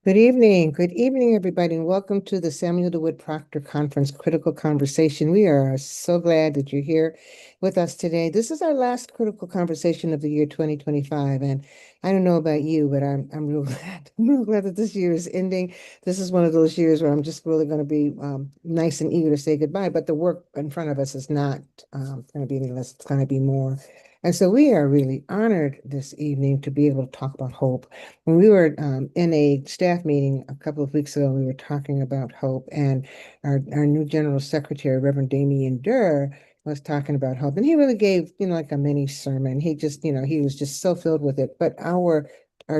Good evening, everybody, and welcome to the Samuel DeWitt Proctor Conference Critical Conversation. We are so glad that you're here with us today. This is our last critical conversation of the year 2025, and I don't know about you, but I'm real glad. I'm real glad that this year is ending. This is one of those years where I'm just really going to be nice and eager to say goodbye, but the work in front of us is not going to be any less. It's going to be more. And so we are really honored this evening to be able to talk about hope. When we were in a staff meeting a couple of weeks ago, we were talking about hope, and our new General Secretary, Reverend Damian Durr, was talking about hope. And he really gave, like a mini sermon. He just, he was just so filled with it. But our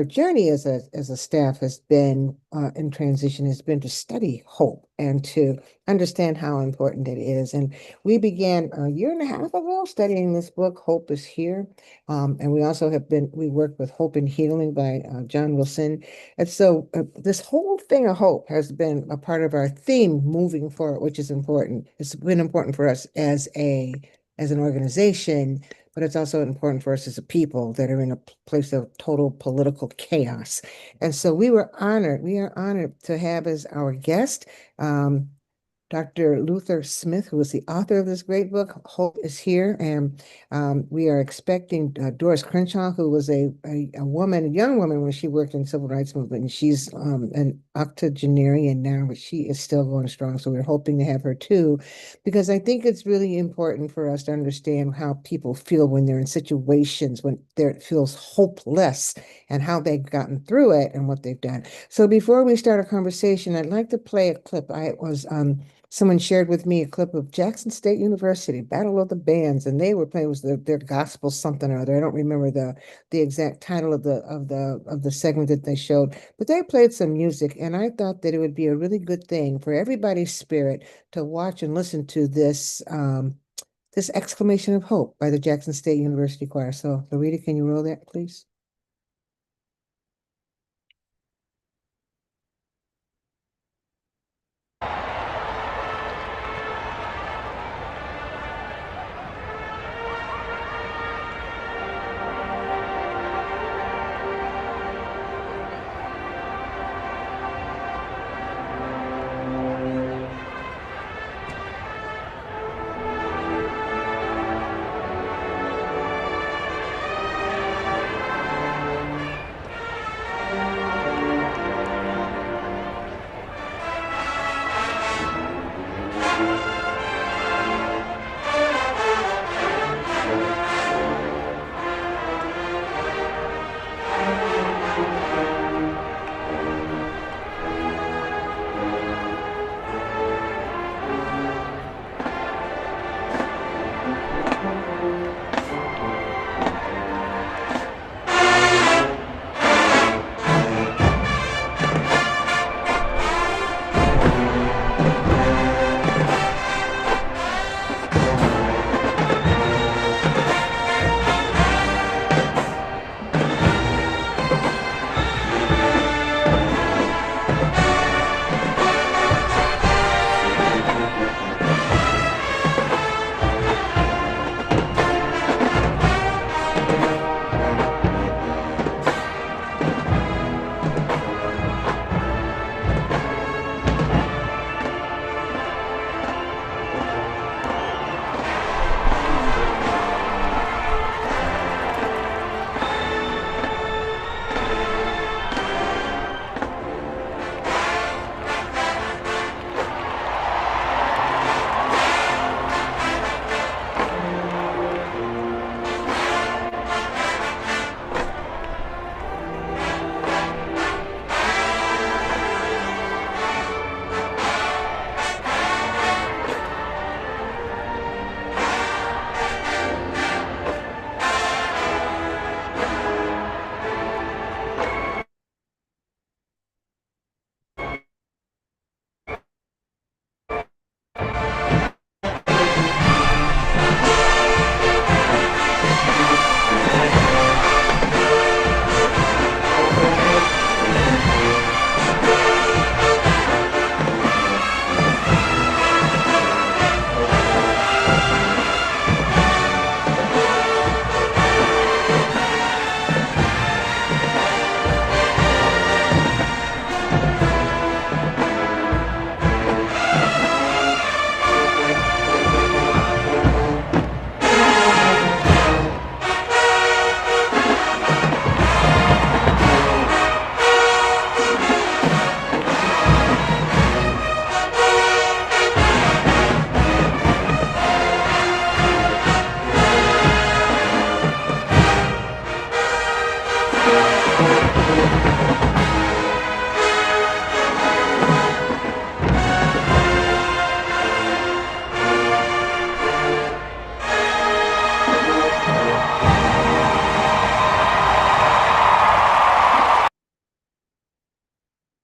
journey as a staff has been in transition, has been to study hope and to understand how important it is. And we began a year and a half ago studying this book, Hope is Here. And we worked with Hope and Healing by John Wilson. And so this whole thing of hope has been a part of our theme moving forward, which is important. It's been important for us as an organization, but it's also important for us as a people that are in a place of total political chaos. And so we are honored to have as our guest Dr. Luther Smith, who is the author of this great book, Hope is Here. And we are expecting Doris Crenshaw, who was a young woman when she worked in the civil rights movement. And she's an octogenarian now, but she is still going strong. So we're hoping to have her too, because I think it's really important for us to understand how people feel when they're in situations when it feels hopeless and how they've gotten through it and what they've done. So before we start a conversation, I'd like to play a clip. Someone shared with me a clip of Jackson State University, Battle of the Bands, and they were playing, it was their gospel something or other. I don't remember the exact title of the segment that they showed, but they played some music, and I thought that it would be a really good thing for everybody's spirit to watch and listen to this exclamation of hope by the Jackson State University Choir. So, Loretta, can you roll that, please?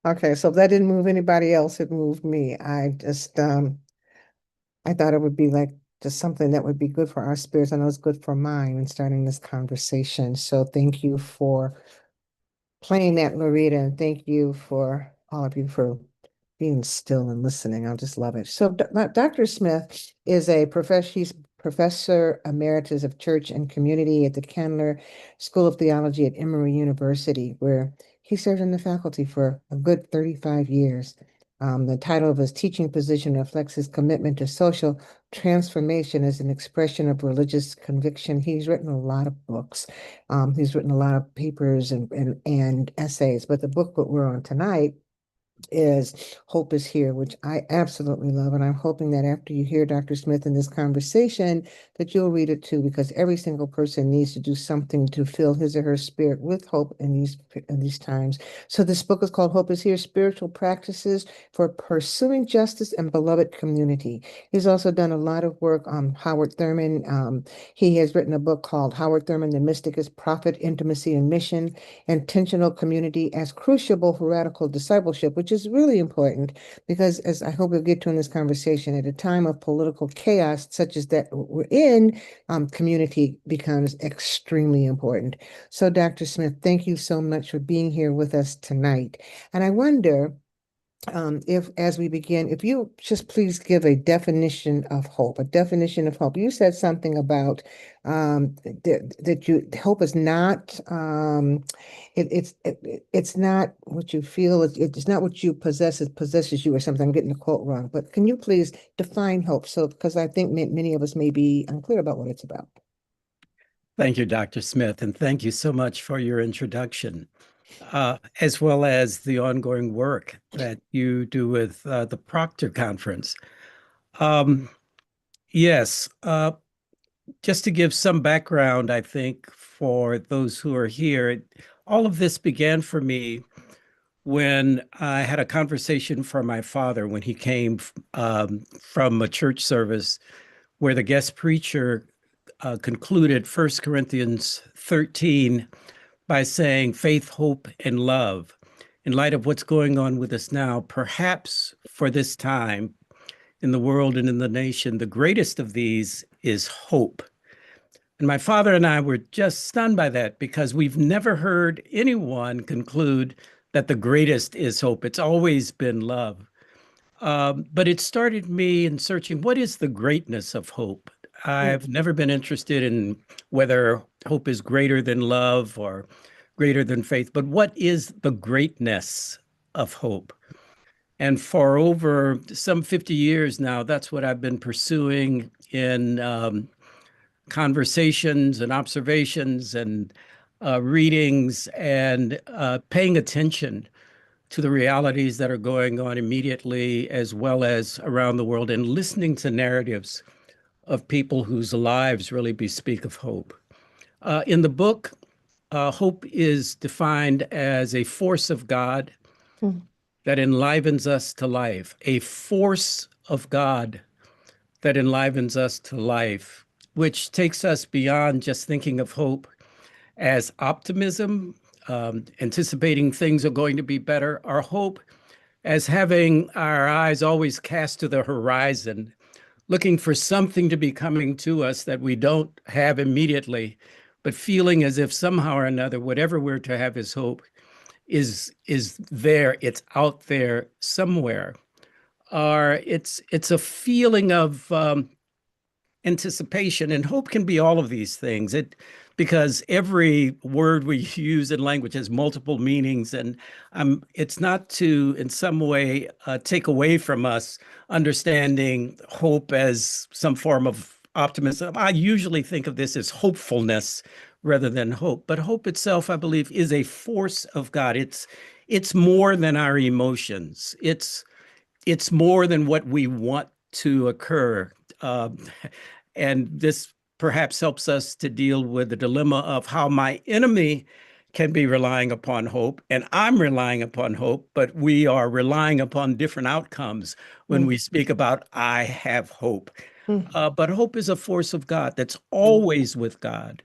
Okay, so if that didn't move anybody else, it moved me. I thought it would be like just something that would be good for our spirits. I know it's good for mine in starting this conversation. So thank you for playing that, Loretta, and thank you for all of you for being still and listening. I just love it. So Dr. Smith is a professor, he's professor emeritus of church and community at the Candler School of Theology at Emory University, where he served in the faculty for a good 35 years. The title of his teaching position reflects his commitment to social transformation as an expression of religious conviction. He's written a lot of books. He's written a lot of papers and essays, but the book that we're on tonight is Hope is Here, which I absolutely love. And I'm hoping that after you hear Dr. Smith in this conversation, that you'll read it too, because every single person needs to do something to fill his or her spirit with hope in these times. So this book is called Hope is Here, Spiritual Practices for Pursuing Justice and Beloved Community. He's also done a lot of work on Howard Thurman. He has written a book called Howard Thurman, The Mystic is Prophet, Intimacy and Mission, Intentional Community as Crucible for Radical Discipleship, which is really important because, as I hope we'll get to in this conversation, at a time of political chaos such as that we're in, community becomes extremely important. So, Dr. Smith, thank you so much for being here with us tonight. And I wonder if, as we begin, if you just please give a definition of hope, a definition of hope. You said something about that you hope is not it's not what you feel, it's not what you possess, it possesses you or something. I'm getting the quote wrong, but can you please define hope? So, because I think many of us may be unclear about what it's about. Thank you, Dr. Smith, and thank you so much for your introduction, as well as the ongoing work that you do with the Proctor Conference. Yes, just to give some background, I think, for those who are here, all of this began for me when I had a conversation from my father when he came from a church service where the guest preacher concluded 1 Corinthians 13 by saying faith, hope, and love. In light of what's going on with us now, perhaps for this time in the world and in the nation, the greatest of these is hope. And my father and I were just stunned by that because we've never heard anyone conclude that the greatest is hope. It's always been love. But it started me in searching, what is the greatness of hope? I've never been interested in whether hope is greater than love or greater than faith, but what is the greatness of hope? And for over some 50 years now, that's what I've been pursuing in conversations and observations and readings and paying attention to the realities that are going on immediately as well as around the world and listening to narratives of people whose lives really bespeak of hope. In the book, hope is defined as a force of God that enlivens us to life, a force of God that enlivens us to life, which takes us beyond just thinking of hope as optimism, anticipating things are going to be better, our hope as having our eyes always cast to the horizon, looking for something to be coming to us that we don't have immediately, but feeling as if somehow or another, whatever we're to have as hope is there, it's out there somewhere. Or it's a feeling of anticipation, and hope can be all of these things. Because every word we use in language has multiple meanings, and it's not to, in some way, take away from us understanding hope as some form of optimism. I usually think of this as hopefulness rather than hope, but hope itself, I believe, is a force of God. It's more than our emotions. It's more than what we want to occur. And this perhaps helps us to deal with the dilemma of how my enemy can be relying upon hope, and I'm relying upon hope, but we are relying upon different outcomes when Mm, we speak about I have hope. mm, But hope is a force of God that's mm. always with God,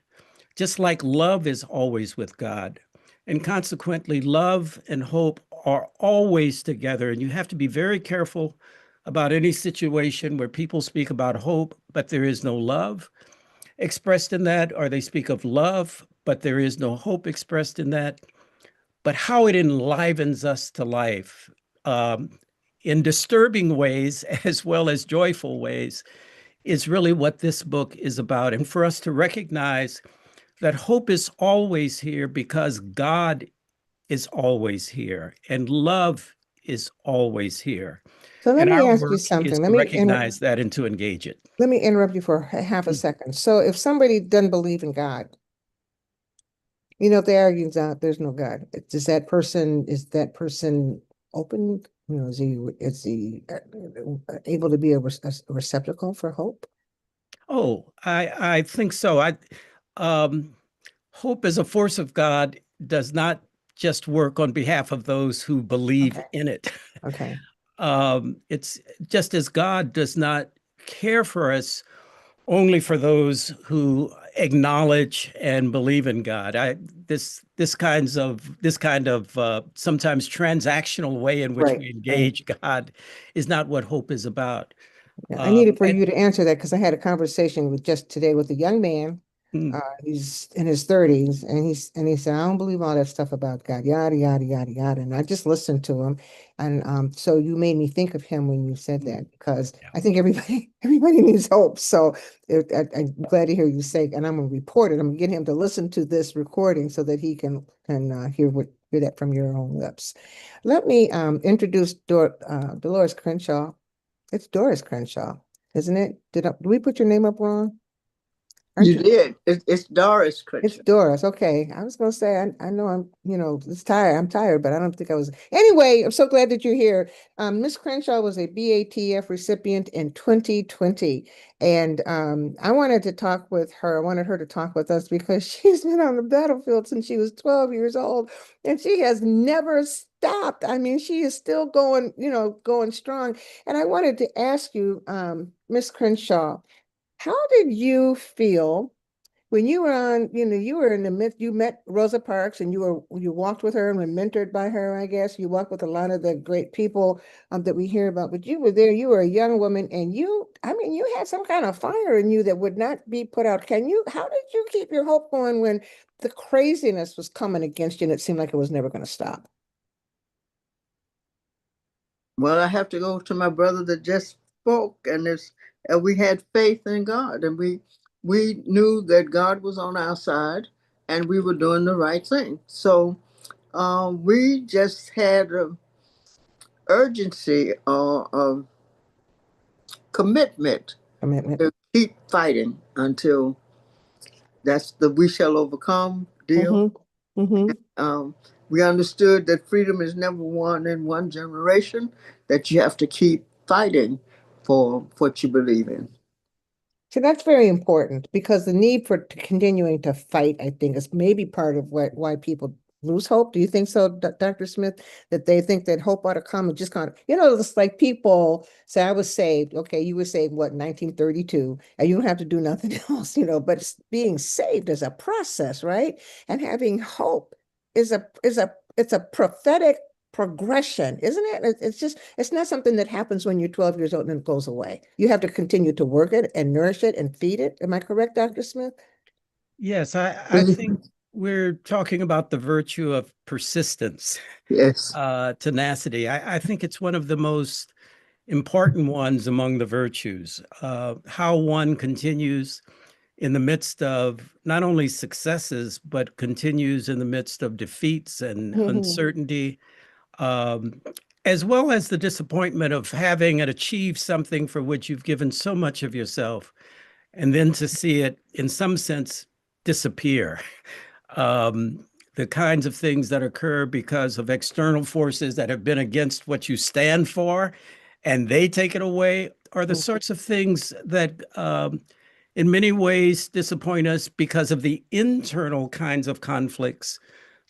just like love is always with God. And consequently, love and hope are always together. And you have to be very careful about any situation where people speak about hope, but there is no love expressed in that, or they speak of love, but there is no hope expressed in that. But how it enlivens us to life in disturbing ways as well as joyful ways is really what this book is about. And for us to recognize that hope is always here because God is always here and love is always here. So let And me our ask you work is something. to recognize that and to engage it. Let me interrupt you for half a second. So if somebody doesn't believe in God, if they argue that there's no God, is that person open? Is he able to be a receptacle for hope? Oh, I think so. Um, hope as a force of God does not just work on behalf of those who believe Okay. in it. Okay. It's just as God does not care for us only for those who acknowledge and believe in God. This kind of sometimes transactional way in which Right. we Right. engage God is not what hope is about. Yeah, I Um, needed for and, you to answer that because I had a conversation with just today with a young man. mm, He's in his 30s, and he said, I don't believe all that stuff about God, yada yada yada yada. And I just listened to him, and so you made me think of him when you said mm, that because yeah. I think everybody everybody needs hope. So I'm glad to hear you say, and I'm gonna report it. I'm gonna get him to listen to this recording so that he can hear that from your own lips. Let me introduce Dolores Crenshaw. It's Doris Crenshaw, isn't it? Did we put your name up wrong? Aren't You you? did. It's Doris It's Crenshaw. Doris. Okay. I was gonna say I know it's tired. I'm tired, but I don't think I was. Anyway, I'm so glad that you're here. Miss Crenshaw was a BATF recipient in 2020. And I wanted to talk with her. I wanted her to talk with us because she's been on the battlefield since she was 12 years old, and she has never stopped. I mean, she is still going strong. And I wanted to ask you, Miss Crenshaw, how did you feel? When you were you were in the midst, you met Rosa Parks and you walked with her and were mentored by her, I guess. You walked with a lot of the great people that we hear about, but you were there, you were a young woman, and I mean, you had some kind of fire in you that would not be put out. How did you keep your hope going when the craziness was coming against you and it seemed like it was never going to stop? Well, I have to go to my brother that just spoke, and we had faith in God, and we knew that God was on our side, and we were doing the right thing. So we just had a urgency or of commitment Commitment. to keep fighting until that's the we shall overcome deal. Mm-hmm. Mm-hmm. Um, we understood that freedom is never won in one generation, that you have to keep fighting for what you believe in. So that's very important because the need for continuing to fight, I think, is maybe part of why people lose hope. Do you think so, Dr. Smith? That they think that hope ought to come and just kind of, it's like people say, I was saved. Okay, you were saved, what, 1932, and you don't have to do nothing else, but being saved is a process, right? And having hope it's a prophetic progression, isn't it? It's not something that happens when you're 12 years old and it goes away. You have to continue to work it and nourish it and feed it. Am I correct, Dr. Smith? Yes, I think we're talking about the virtue of persistence, Yes. tenacity. I think it's one of the most important ones among the virtues. How one continues in the midst of not only successes, but continues in the midst of defeats and Mhm. uncertainty, um, as well as the disappointment of having achieved something for which you've given so much of yourself, and then to see it, in some sense, disappear. The kinds of things that occur because of external forces that have been against what you stand for, and they take it away, are the sorts of things that, in many ways, disappoint us because of the internal kinds of conflicts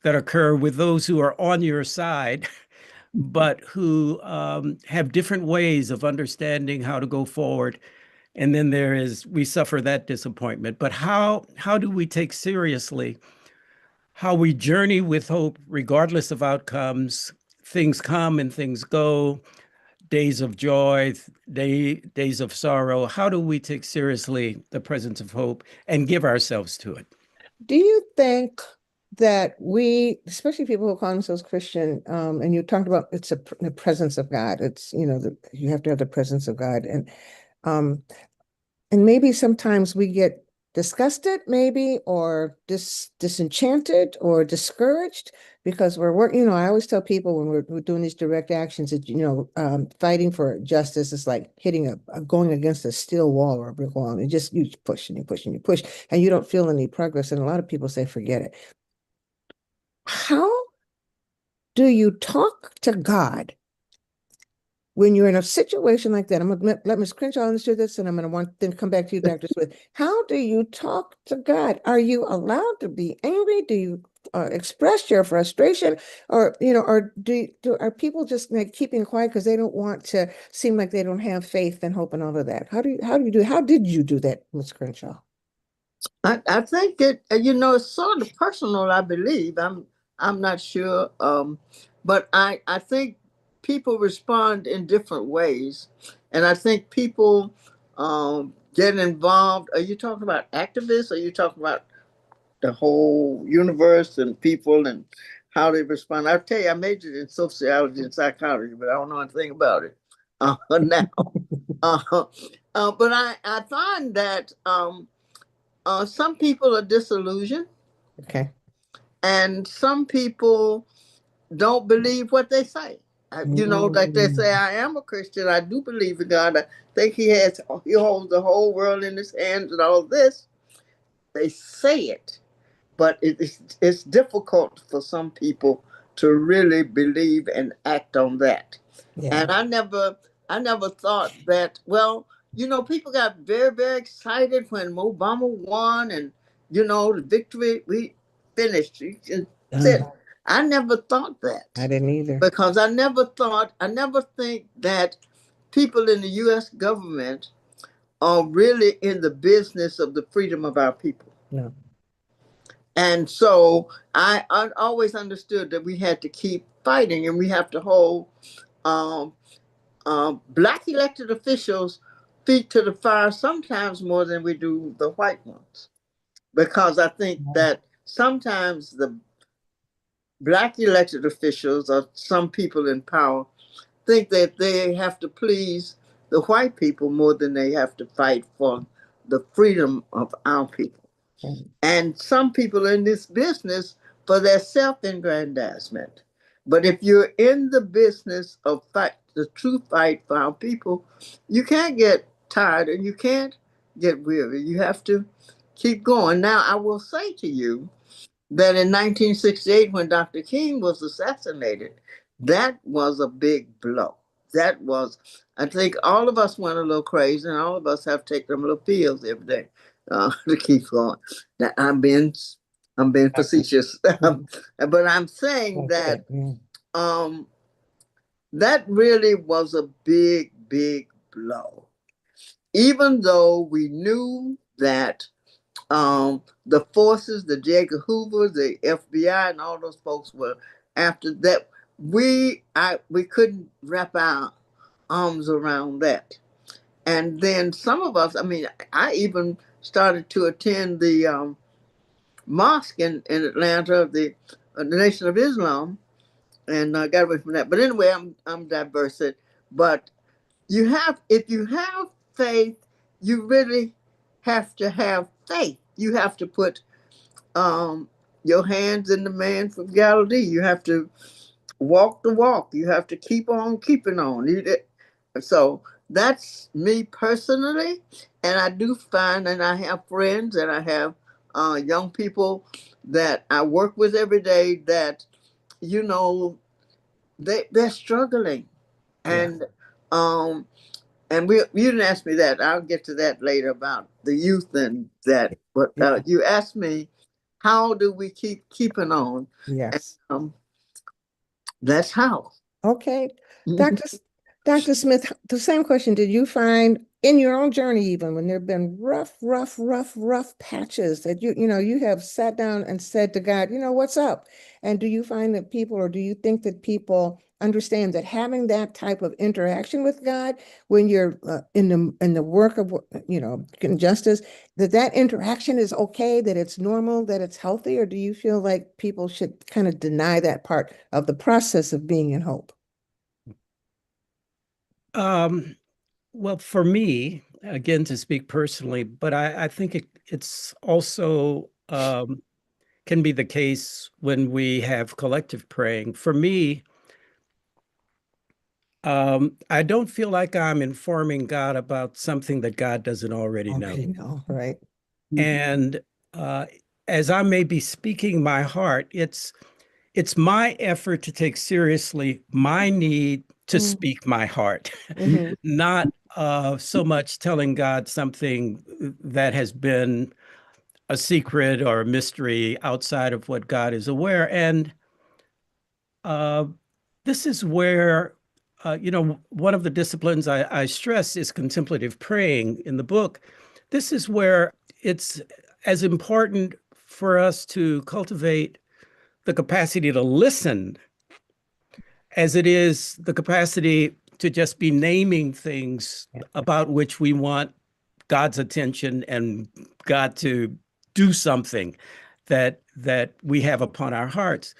that occur with those who are on your side, but who have different ways of understanding how to go forward. And then we suffer that disappointment. But how do we take seriously how we journey with hope, regardless of outcomes? Things come and things go, days of joy, days of sorrow. How do we take seriously the presence of hope and give ourselves to it? Do you think that we, especially people who call themselves Christian, and you talked about the presence of God. It's, you have to have the presence of God. Um, and maybe sometimes we get disgusted, maybe, or disenchanted or discouraged because we're working. I always tell people when we're doing these direct actions that, fighting for justice is like hitting going against a steel wall or a brick wall. And you push and you push and you push, and you don't feel any progress. And a lot of people say, forget it. How do you talk to God when you're in a situation like that? I'm going to let Ms. Crenshaw answer this, and I'm going to want to come back to you, Dr. Smith. How do you talk to God? Are you allowed to be angry? Do you express your frustration, or are people just like keeping quiet because they don't want to seem like they don't have faith and hope and all of that? How did you do that, Ms. Crenshaw? I think it's sort of personal, I believe. I'm not sure. But I think people respond in different ways. And I think people get involved. Are you talking about activists? Or are you talking about the whole universe and people and how they respond? I'll tell you, I majored in sociology and psychology, but I don't know anything about it now. But I find that some people are disillusioned, Okay. and some people don't believe what they say. Like they say, I am a Christian. I do believe in God. I think He holds the whole world in His hands and all this. They say it, but it's difficult for some people to really believe and act on that. Yeah. And I never thought that. Well, people got very, very excited when Obama won, and the victory we finished. Said, I never thought that. I didn't either. Because I never think that people in the U.S. government are really in the business of the freedom of our people. No. And so I always understood that we had to keep fighting, and we have to hold Black elected officials' feet to the fire sometimes more than we do the white ones. Because I think that sometimes the Black elected officials or some people in power think that they have to please the white people more than they have to fight for the freedom of our people. And some people in this business for their self-aggrandizement. But if you're in the business of the true fight for our people, you can't get tired and you can't get weary. You have to keep going. Now, I will say to you that in 1968, when Dr. King was assassinated, that was a big blow. That was, I think all of us went a little crazy, and all of us have to take them little pills every day to keep going. Now, I'm being facetious, but I'm saying that that really was a big, big blow. Even though we knew that the forces, the J. Edgar Hoover, the FBI, and all those folks were after that. We couldn't wrap our arms around that. And then some of us, I even started to attend the mosque in Atlanta, the Nation of Islam, and I got away from that. But anyway, I'm diverse. But if you have faith, you really have to have faith. You have to put your hands in the man from Galilee. You have to walk the walk. You have to keep on keeping on. So that's me personally. And I do find, and I have friends, and I have young people that I work with every day that, they're struggling. And you didn't ask me that. I'll get to that later about the youth and that. But you asked me, how do we keep keeping on? Yes. And, that's how. Okay. Dr. Dr. Smith, the same question. Did you find in your own journey, even when there have been rough patches that you have sat down and said to God, what's up? And do you find that people, or do you think that people understand that having that type of interaction with God when you're in the work of, justice, that interaction is okay, that it's normal, that it's healthy, or do you feel like people should kind of deny that part of the process of being in hope? Well, for me, again, to speak personally, but I think it's also can be the case when we have collective praying. For me, I don't feel like I'm informing God about something that God doesn't already know. Already know, right? And uh, as I may be speaking my heart, it's my effort to take seriously my need to speak my heart, Mm-hmm. not so much telling God something that has been a secret or a mystery outside of what God is aware. And uh, this is where, one of the disciplines I stress is contemplative praying in the book. This is where it's as important for us to cultivate the capacity to listen as it is the capacity to just be naming things about which we want God's attention and God to do something that we have upon our hearts.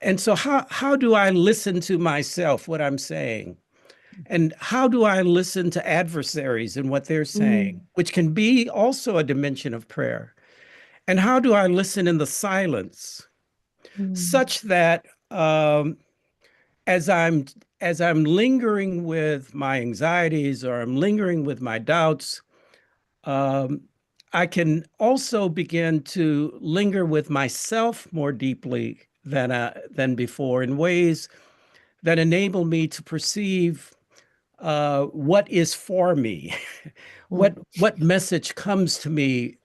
And so how do I listen to myself, what I'm saying? And how do I listen to adversaries and what they're saying, which can be also a dimension of prayer? And how do I listen in the silence such that as I'm as I'm lingering with my anxieties or I'm lingering with my doubts, um, I can also begin to linger with myself more deeply than before in ways that enable me to perceive what is for me, what message comes to me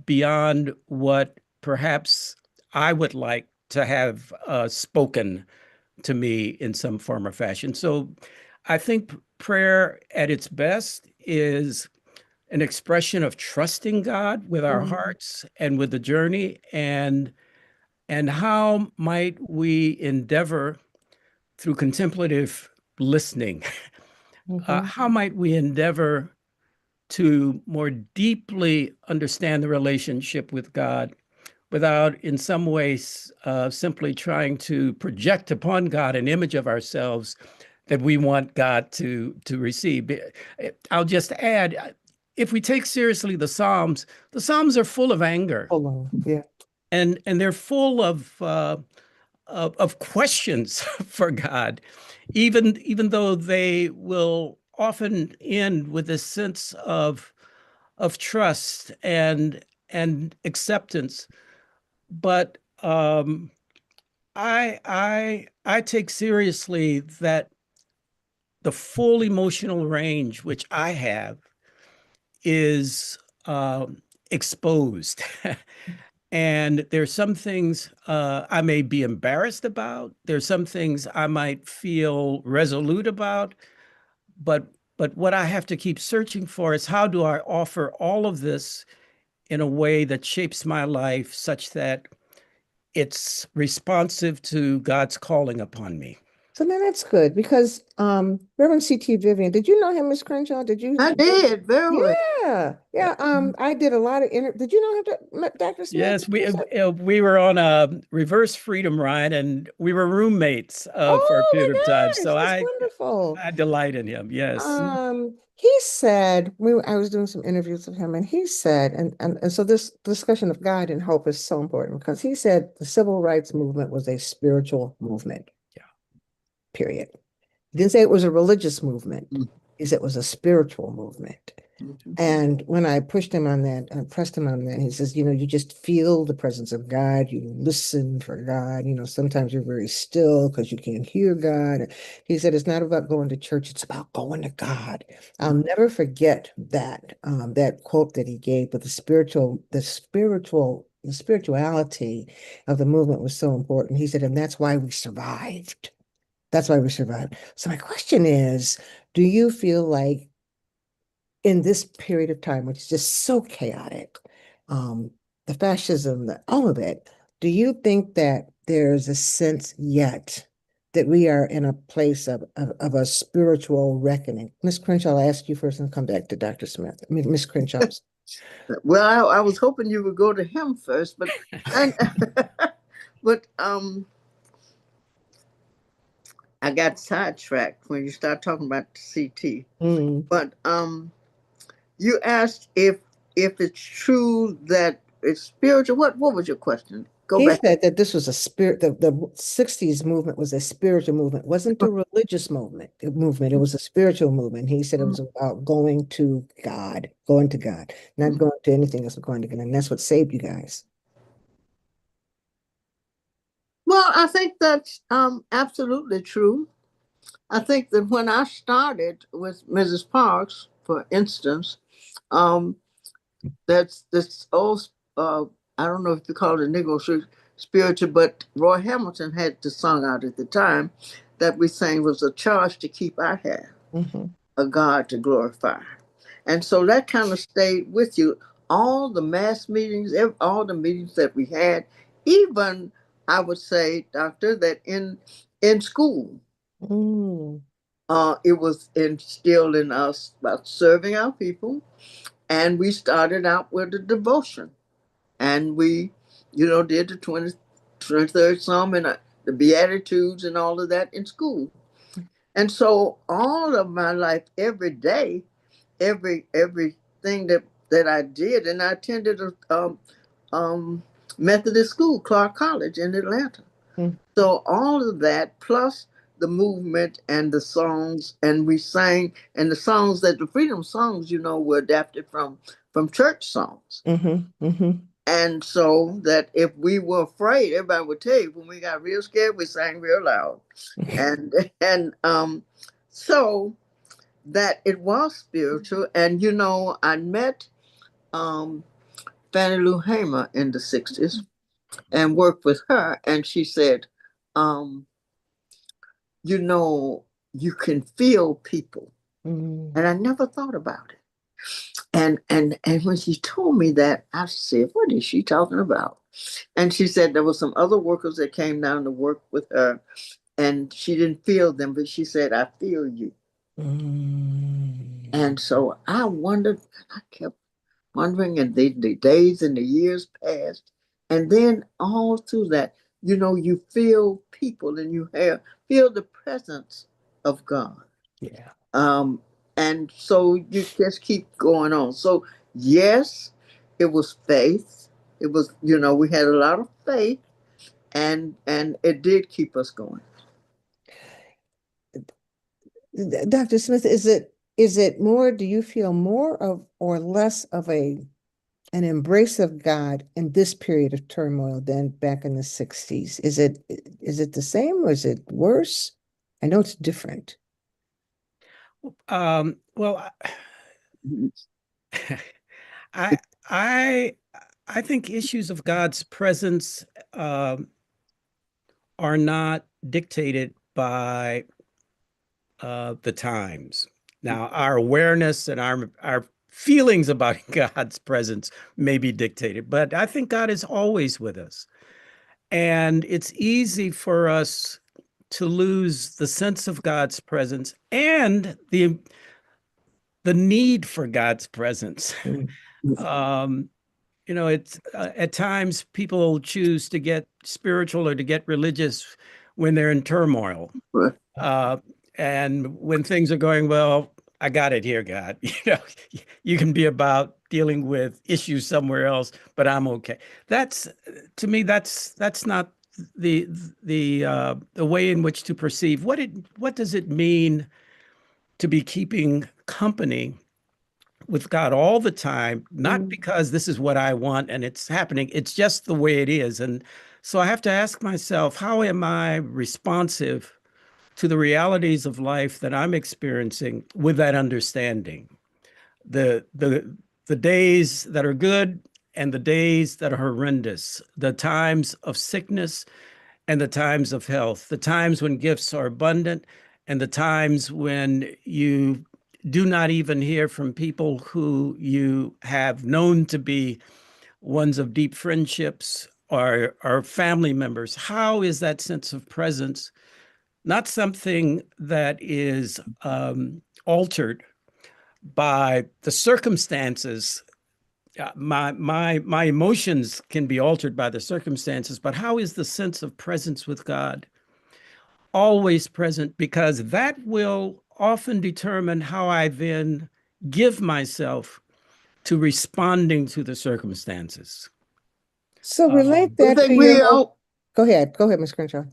beyond what perhaps I would like to have spoken to me in some form or fashion. So I think prayer at its best is an expression of trusting God with our hearts and with the journey, and how might we endeavor through contemplative listening, how might we endeavor to more deeply understand the relationship with God without in some ways simply trying to project upon God an image of ourselves that we want God to receive. I'll just add, if we take seriously the Psalms are full of anger, Hold on. Yeah. and they're full of questions for God, even though they will often end with a sense of trust and acceptance. But I take seriously that the full emotional range which I have is exposed. And there's some things I may be embarrassed about. There's some things I might feel resolute about. But what I have to keep searching for is how do I offer all of this in a way that shapes my life such that it's responsive to God's calling upon me. So then that's good because Reverend C.T. Vivian, did you know him, Miss Crenshaw? Did you? I did very well. Yeah. I did a lot of did you know him, Dr. Smith? Yes, we were on a reverse freedom ride, and we were roommates for a Oh period of time. my gosh, So that's I wonderful. I delight in him. Yes. He said I was doing some interviews with him, and he said, and so this discussion of God and hope is so important because he said the civil rights movement was a spiritual movement. Yeah. Period. He didn't say it was a religious movement. He said it was a spiritual movement. And when I pushed him on that, I pressed him on that, he says, you just feel the presence of God. You listen for God. Sometimes you're very still because you can't hear God. He said, it's not about going to church. It's about going to God. I'll never forget that quote that he gave, but the spiritual the spirituality of the movement was so important. He said, and that's why we survived. That's why we survived. So my question is, do you feel like in this period of time, which is just so chaotic, um, the fascism, all of it, do you think that there's a sense yet that we are in a place of a spiritual reckoning? Miss Crenshaw, I'll ask you first and come back to Dr. Smith. I mean, Miss Crenshaw. Well, I was hoping you would go to him first, but and, but I got sidetracked when you start talking about the CT. Mm. But you asked if it's true that it's spiritual. What was your question? Go He back. said that this was a spirit, the 60s movement was a spiritual movement, wasn't a religious movement, it was a spiritual movement. He said it was about going to God, not going to anything else, but going to God. And that's what saved you guys. Well, I think that's absolutely true. I think that when I started with Mrs. Parks, for instance, um, that's this old I don't know if you call it Negro spiritual, but Roy Hamilton had the song out at the time that we sang was a charge to keep I have, a God to glorify. And so that kind of stayed with you. All the mass meetings, all the meetings that we had, even I would say, Doctor, that in school, Mm. it was instilled in us about serving our people. And we started out with a devotion. And we, did the 23rd Psalm and the Beatitudes and all of that in school. And so all of my life, every day, everything that I did, and I attended a Methodist school, Clark College in Atlanta. Mm. So all of that, plus the movement and the songs, and we sang, and the songs that the freedom songs, were adapted from church songs. And so that if we were afraid, everybody would tell you when we got real scared, we sang real loud. And so that it was spiritual. And I met Fannie Lou Hamer in the 60s and worked with her, and she said, um, you can feel people. And I never thought about it. And when she told me that, I said, what is she talking about? And she said there were some other workers that came down to work with her, and she didn't feel them, but she said, I feel you. And so I wondered, I kept wondering, and the days and the years passed. And then all through that, you feel people and feel the presence of God. Yeah. And so you just keep going on. So yes, it was faith. It was, we had a lot of faith, and it did keep us going. Dr. Smith, is it more, do you feel more of or less of an embrace of God in this period of turmoil than back in the 60s? Is it the same or is it worse? I know it's different. Well, I I I think issues of God's presence are not dictated by the times. Now, our awareness and our feelings about God's presence may be dictated, but I think God is always with us. And it's easy for us to lose the sense of God's presence and the need for God's presence. It's at times people choose to get spiritual or to get religious when they're in turmoil. Right. And when things are going well, I got it here, God. You can be about dealing with issues somewhere else, but I'm okay. To me, that's not the way in which to perceive what does it mean to be keeping company with God all the time, not because this is what I want and it's happening, it's just the way it is. And so I have to ask myself, how am I responsive to the realities of life that I'm experiencing with that understanding? The days that are good and the days that are horrendous, the times of sickness and the times of health, the times when gifts are abundant and the times when you do not even hear from people who you have known to be ones of deep friendships or family members. How is that sense of presence not something that is altered by the circumstances? My emotions can be altered by the circumstances, but how is the sense of presence with God always present? Because that will often determine how I then give myself to responding to the circumstances. So relate I that to think your we whole. all, Go ahead, Ms. Crenshaw.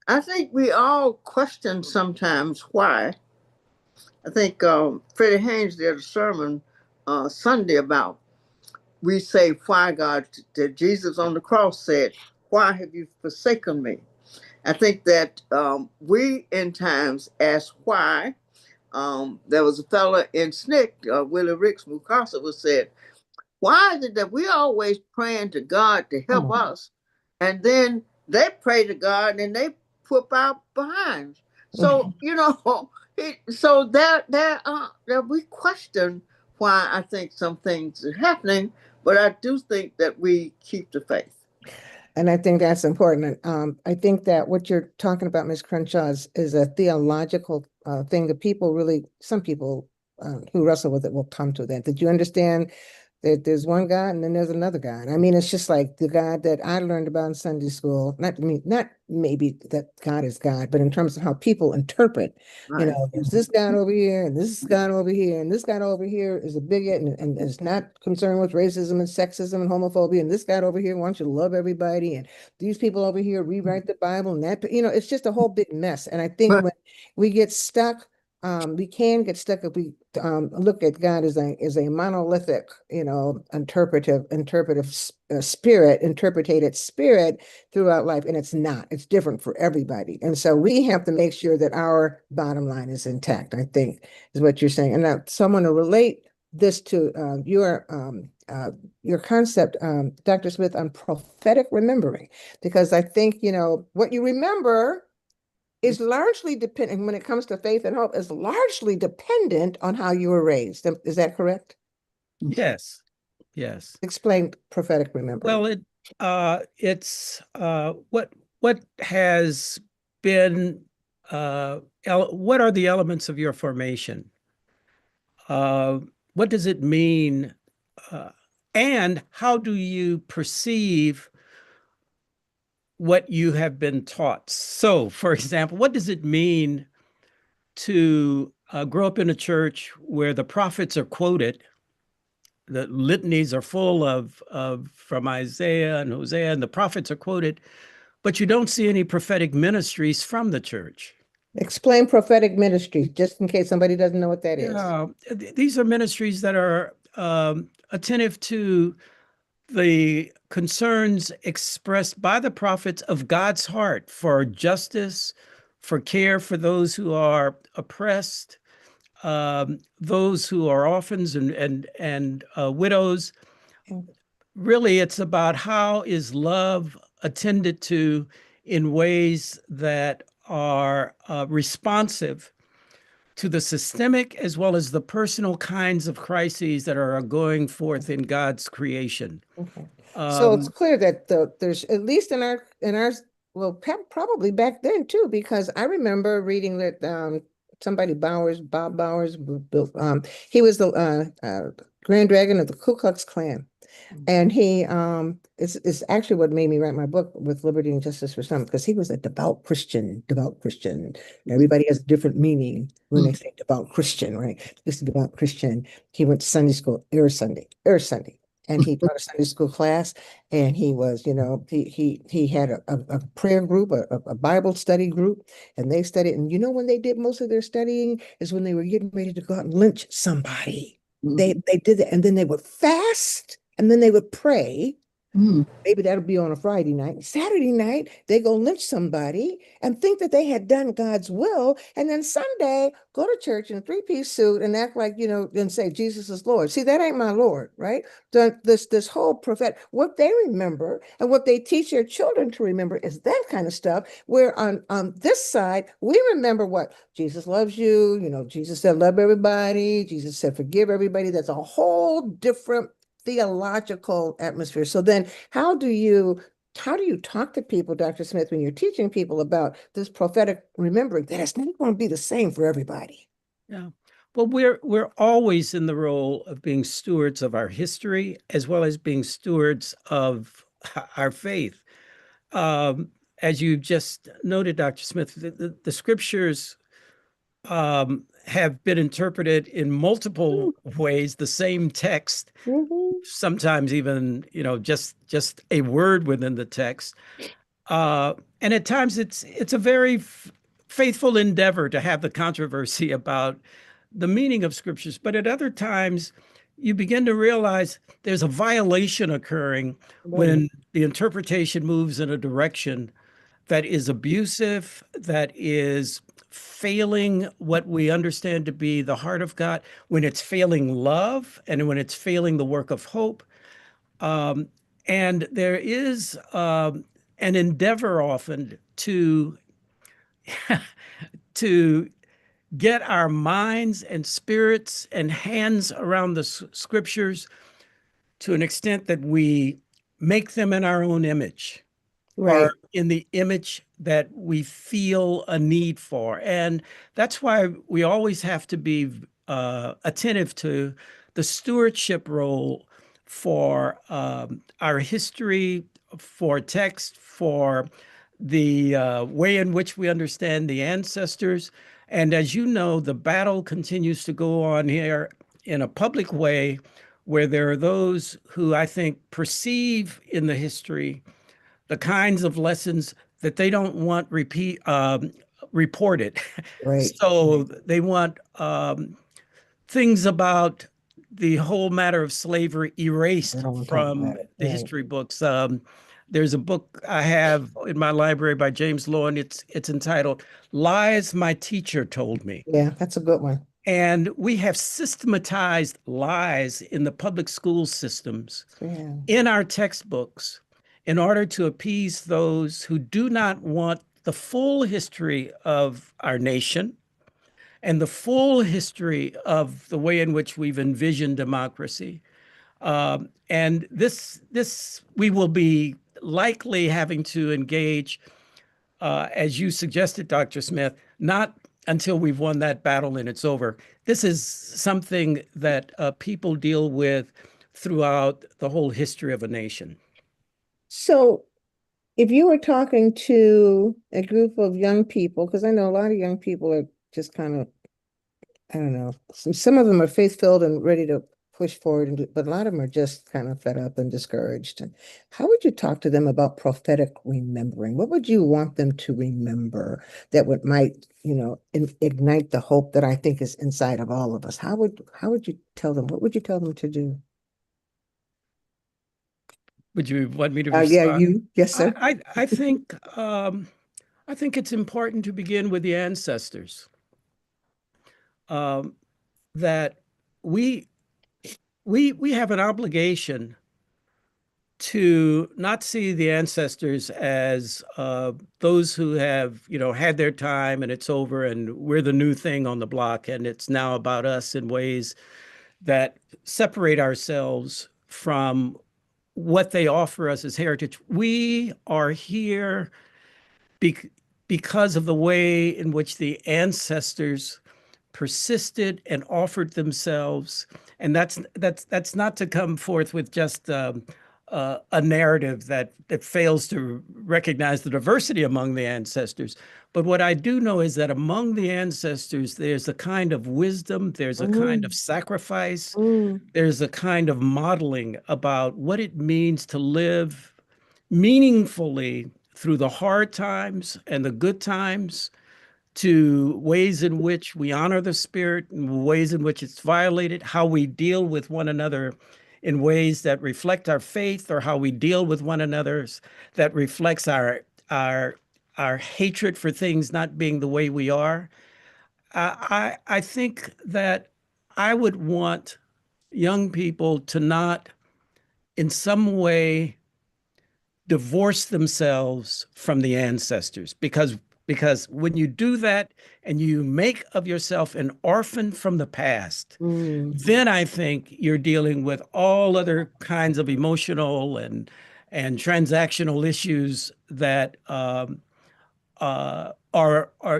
I think we all question sometimes why. I think Freddie Haynes did a sermon Sunday about, we say, why God, that Jesus on the cross said, why have you forsaken me? I think that we in times ask why. There was a fella in SNCC, Willie Ricks Mukasa, was said, why is it that we always praying to God to help us, and then they pray to God and they put out behinds? So so that we question why I think some things are happening, but I do think that we keep the faith. And I think that's important. I think that what you're talking about, Ms. Crenshaw, is a theological thing that some people who wrestle with it will come to that. Did you understand that there's one God and then there's another God? I mean, it's just like the God that I learned about in Sunday school. Not maybe that God is God, but in terms of how people interpret, Right. there's this God over here and this God over here, and this God over here is a bigot and is not concerned with racism and sexism and homophobia, and this God over here wants you to love everybody, and these people over here rewrite the Bible, and that, it's just a whole big mess. And I think when we get stuck, we can get stuck if we look at God as a monolithic, interpretive spirit, interpreted spirit throughout life, and it's not. It's different for everybody, and so we have to make sure that our bottom line is intact, I think, is what you're saying. And now, someone to relate this to your concept, Dr. Smith, on prophetic remembering, because I think what you remember is largely dependent, when it comes to faith and hope, is largely dependent on how you were raised. Is that correct? Yes. Explain prophetic remembering. Well, it's what has been what are the elements of your formation? What does it mean? And how do you perceive what you have been taught? So, for example, what does it mean to grow up in a church where the prophets are quoted? The litanies are full of from Isaiah and Hosea, and the prophets are quoted, but you don't see any prophetic ministries from the church. Explain prophetic ministry, just in case somebody doesn't know what that is. Yeah, these are ministries that are attentive to the concerns expressed by the prophets of God's heart for justice, for care for those who are oppressed, those who are orphans and widows. Really, it's about how is love attended to in ways that are responsive to the systemic as well as the personal kinds of crises that are going forth in God's creation. Okay. So it's clear that there's, at least in our well, probably back then too, because I remember reading that Bob Bowers, built, he was the Grand Dragon of the Ku Klux Klan. And he is actually what made me write my book, With Liberty and Justice for Some, because he was a devout Christian. Everybody has a different meaning when they say devout Christian, right? This is devout Christian. He went to Sunday school every Sunday. And he taught a Sunday school class, and he was, he had a prayer group, a Bible study group, and they studied. And when they did most of their studying is when they were getting ready to go out and lynch somebody. They did that, and then they would fast, and then they would pray, Mm. Maybe that'll be on a Friday night. Saturday night, they go lynch somebody and think that they had done God's will. And then Sunday, go to church in a three-piece suit and act like, and say, Jesus is Lord. See, that ain't my Lord, right? This whole prophet, what they remember and what they teach their children to remember is that kind of stuff. Where on this side, we remember what Jesus loves you. Jesus said, love everybody. Jesus said, forgive everybody. That's a whole different theological atmosphere. So then how do you talk to people, Dr. Smith, when you're teaching people about this prophetic remembering that it's not going to be the same for everybody? Yeah. Well, we're always in the role of being stewards of our history as well as being stewards of our faith. Um, as you just noted, Dr. Smith, the scriptures have been interpreted in multiple ways, the same text, Mhm. sometimes even, just a word within the text. And at times it's a very faithful endeavor to have the controversy about the meaning of scriptures. But at other times, you begin to realize there's a violation occurring Right, when the interpretation moves in a direction that is abusive, that is failing what we understand to be the heart of God, when it's failing love and when it's failing the work of hope. Um, and there is an endeavor often to get our minds and spirits and hands around the scriptures to an extent that we make them in our own image or right, in the image that we feel a need for. And that's why we always have to be attentive to the stewardship role for our history, for text, for the way in which we understand the ancestors. And as you know, the battle continues to go on here in a public way where there are those who I think perceive in the history the kinds of lessons that they don't want reported. right. So they want things about the whole matter of slavery I erased don't want to talk about from it. the Right. history books. There's a book I have in my library by James Lowen. It's entitled "Lies My Teacher Told Me." Yeah, that's a good one. And we have systematized lies in the public school systems Yeah. in our textbooks in order to appease those who do not want the full history of our nation and the full history of the way in which we've envisioned democracy. And this we will be likely having to engage, as you suggested, Dr. Smith, not until we've won that battle and it's over. This is something that people deal with throughout the whole history of a nation. So if you were talking to a group of young people, because I know a lot of young people are just kind of, I don't know, some of them are faith-filled and ready to push forward, but a lot of them are just kind of fed up and discouraged. And how would you talk to them about prophetic remembering? What would you want them to remember that might, ignite the hope that I think is inside of all of us? How would you tell them? What would you tell them to do? Would you want me to Yeah, respond? you. Yes, sir. I think it's important to begin with the ancestors. Um, that we we have an obligation to not see the ancestors as those who have had their time and it's over and we're the new thing on the block and it's now about us in ways that separate ourselves from what they offer us as heritage. We are here be because of the way in which the ancestors persisted and offered themselves. And that's not to come forth with just a narrative that fails to recognize the diversity among the ancestors. But what I do know is that among the ancestors, there's a kind of wisdom, there's a kind of Mm, sacrifice, mm, there's a kind of modeling about what it means to live meaningfully through the hard times and the good times, to ways in which we honor the spirit and ways in which it's violated, how we deal with one another in ways that reflect our faith or how we deal with one another, that reflects our hatred for things not being the way we are. I think that I would want young people to not in some way divorce themselves from the ancestors, because when you do that and you make of yourself an orphan from the past, then I think you're dealing with all other kinds of emotional and transactional issues that are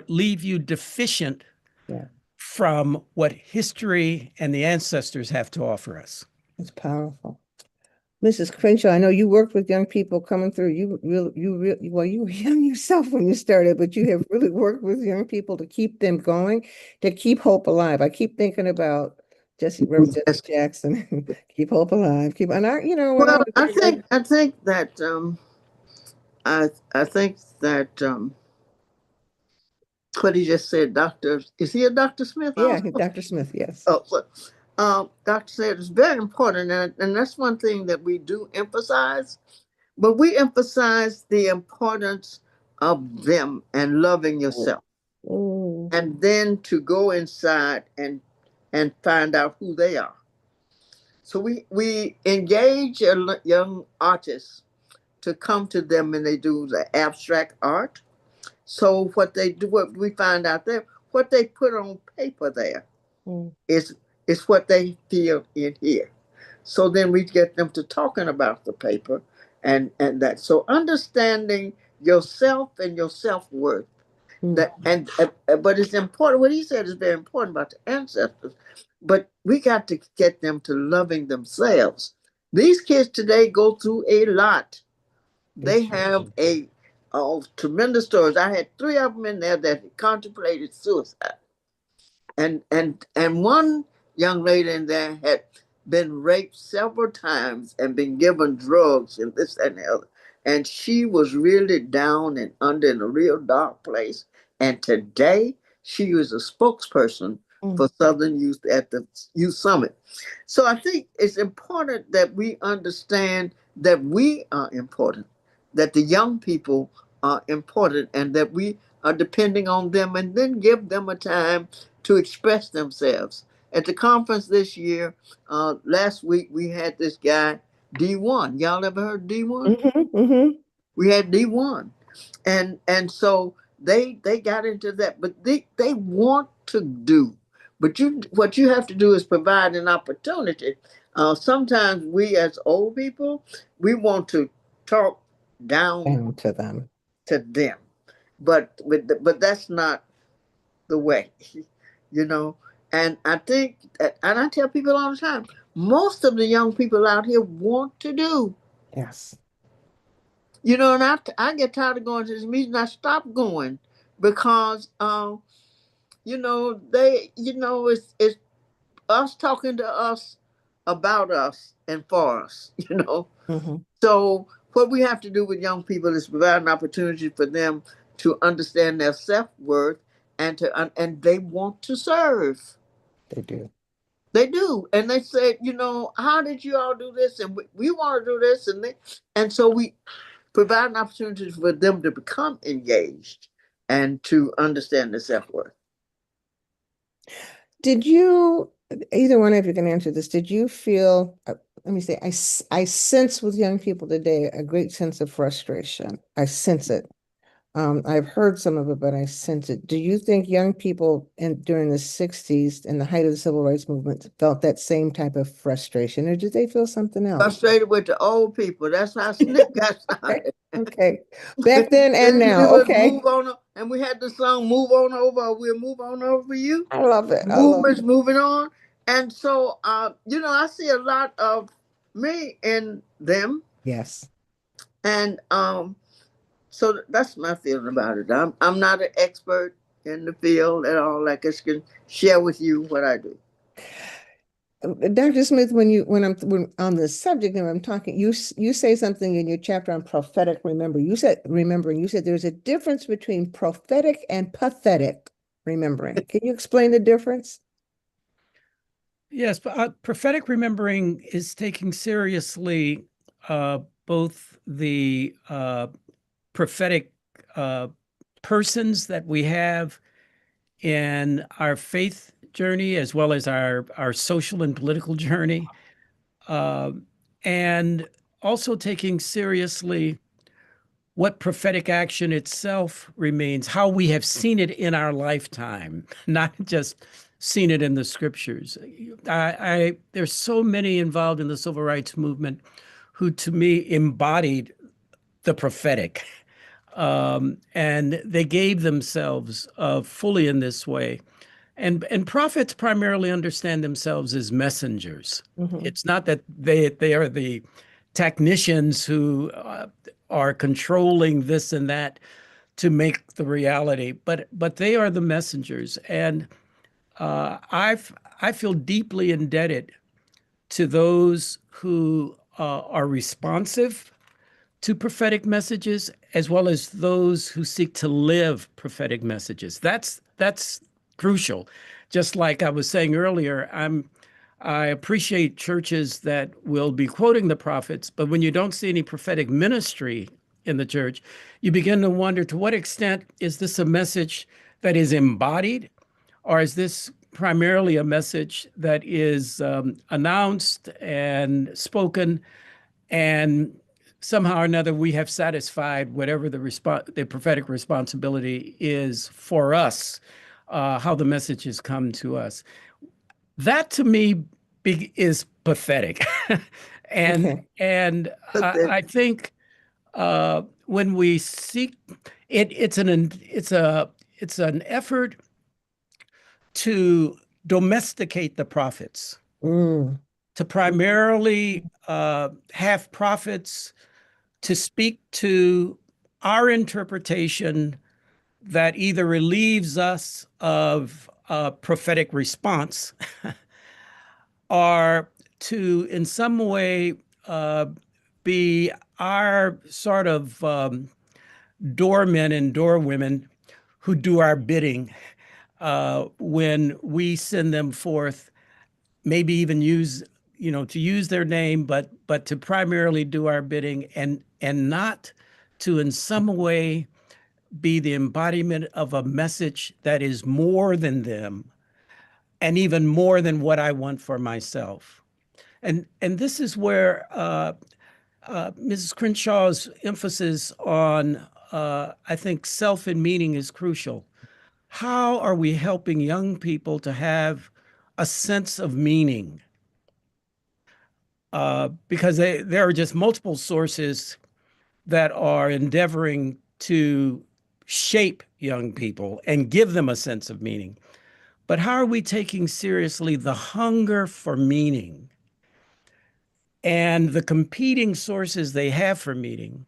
leave you deficient Yeah, from what history and the ancestors have to offer us. it's powerful. Mrs. Crenshaw, I know you worked with young people coming through. Well, you were young yourself when you started, but you have really worked with young people to keep them going, to keep hope alive. I keep thinking about Reverend Jesse Yes. Jackson, keep hope alive. When I Well, was I think that I think that what he just said, Doctor, is he a Doctor Smith yeah, also? Dr. Smith, yes. Oh, so, Doctor said it's very important, and that's one thing that we do emphasize. But we emphasize the importance of them and loving yourself, Oh, and then to go inside and find out who they are. So we engage young artists to come to them and they do the abstract art. So what they do, what we find out there, what they put on paper there mm, is is what they feel in here. So then we get them to talking about the paper and that. So understanding yourself and your self-worth. mm, That and but it's important. What he said is very important about the ancestors. But we got to get them to loving themselves. These kids today go through a lot. they They sure have do. a tremendous stories. I had 3 of them in there that contemplated suicide, and one young lady in there had been raped several times and been given drugs and this and the other, and she was really down and under in a real dark place. And today she was a spokesperson for Mm, Southern Youth at the Youth Summit. So I think it's important that we understand that we are important, that the young people are important, and that we are depending on them, and then give them a time to express themselves. At the conference this year, last week, we had this guy, D1. Y'all ever heard D1? We had D1. And so they got into that, but they want to do. But what you have to do is provide an opportunity. Sometimes we as old people, we want to talk down down to them. to them, but that's not the way, you know. And I think, and I tell people all the time, most of the young people out here want to do, Yes. and I get tired of going to this meeting. I stop going because, it's us talking to us about us and for us, Hmm. So what we have to do with young people is provide an opportunity for them to understand their self-worth and they want to serve. They do. They do. And they said, how did you all do this? And we want to do this. And so we provide an opportunity for them to become engaged and to understand their self-worth. Did you, either one of you can answer this, did you feel, let me say, I sense with young people today a great sense of frustration. I sense it. I've heard some of it, but I sense it. Do you think young people during the 60s and the height of the civil rights movement felt that same type of frustration, or did they feel something else? Frustrated with the old people. That's how SNCC got started. Okay. Back then and We now. would Okay. move on, and we had the song "Move On Over," or "We'll Move On Over for You." I love it. I love Movements it. moving on, and so I see a lot of me in them, Yes. and so that's my feeling about it. I'm not an expert in the field at all. I just can share with you what I do. Dr. Smith, when on the subject and I'm talking, you say something in your chapter on prophetic remembering. You said there's a difference between prophetic and pathetic remembering. Can you explain the difference? Yes, but prophetic remembering is taking seriously both the prophetic persons that we have in our faith journey, as well as our social and political journey, uh, and also taking seriously what prophetic action itself remains, how we have seen it in our lifetime, not just seen it in the scriptures. There's so many involved in the civil rights movement who, to me, embodied the prophetic, and they gave themselves fully in this way. And prophets primarily understand themselves as messengers. Mhm. It's not that they are the technicians who are controlling this and that to make the reality, but they are the messengers. And I feel deeply indebted to those who are responsive to prophetic messages, as well as those who seek to live prophetic messages. That's crucial. Just like I was saying earlier, I appreciate churches that will be quoting the prophets, but when you don't see any prophetic ministry in the church, you begin to wonder, to what extent is this a message that is embodied, or is this primarily a message that is announced and spoken, and somehow or another we have satisfied whatever the prophetic responsibility is for us, how the message has come to us. That to me is pathetic. and Okay. and But I think when we seek it, it's an effort to domesticate the prophets, Mm. to primarily have prophets to speak to our interpretation that either relieves us of a prophetic response or to, in some way, uh, be our sort of doormen and doorwomen who do our bidding when we send them forth, maybe even to use their name, but to primarily do our bidding, and not to in some way be the embodiment of a message that is more than them and even more than what I want for myself. And this is where Mrs. Crenshaw's emphasis on, I think, self and meaning is crucial. How are we helping young people to have a sense of meaning? Because there are just multiple sources that are endeavoring to shape young people and give them a sense of meaning. But how are we taking seriously the hunger for meaning and the competing sources they have for meaning?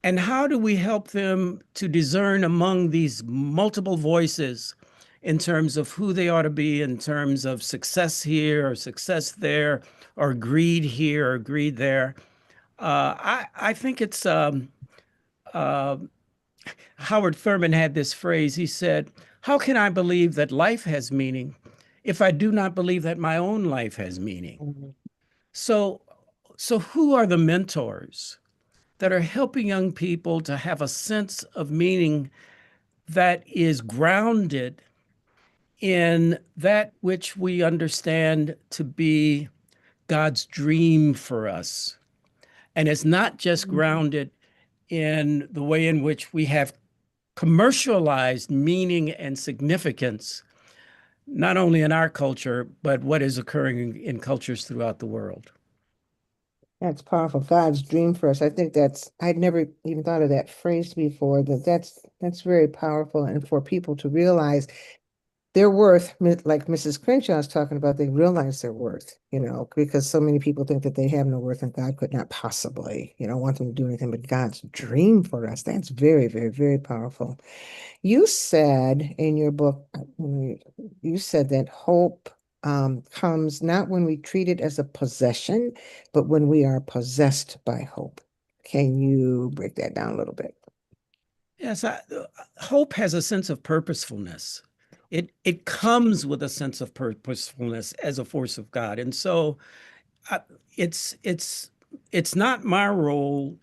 And how do we help them to discern among these multiple voices in terms of who they ought to be, in terms of success here or success there, or greed here or greed there? I think it's uh, Howard Thurman had this phrase. He said, "How can I believe that life has meaning if I do not believe that my own life has meaning?" Mhm. So, so who are the mentors that are helping young people to have a sense of meaning that is grounded in that which we understand to be God's dream for us? And it's not just grounded in the way in which we have commercialized meaning and significance, not only in our culture, but what is occurring in cultures throughout the world. That's powerful. God's dream for us. I think I'd never even thought of that phrase before, but that's very powerful. And for people to realize their worth, like Mrs. Crenshaw is talking about, they realize their worth, because so many people think that they have no worth and God could not possibly, want them to do anything but God's dream for us. That's very, very, very powerful. You said in your book, you said that hope comes not when we treat it as a possession, but when we are possessed by hope. Can you break that down a little bit? Yes, hope has a sense of purposefulness. It comes with a sense of purposefulness as a force of God. And so uh, it's it's it's not my role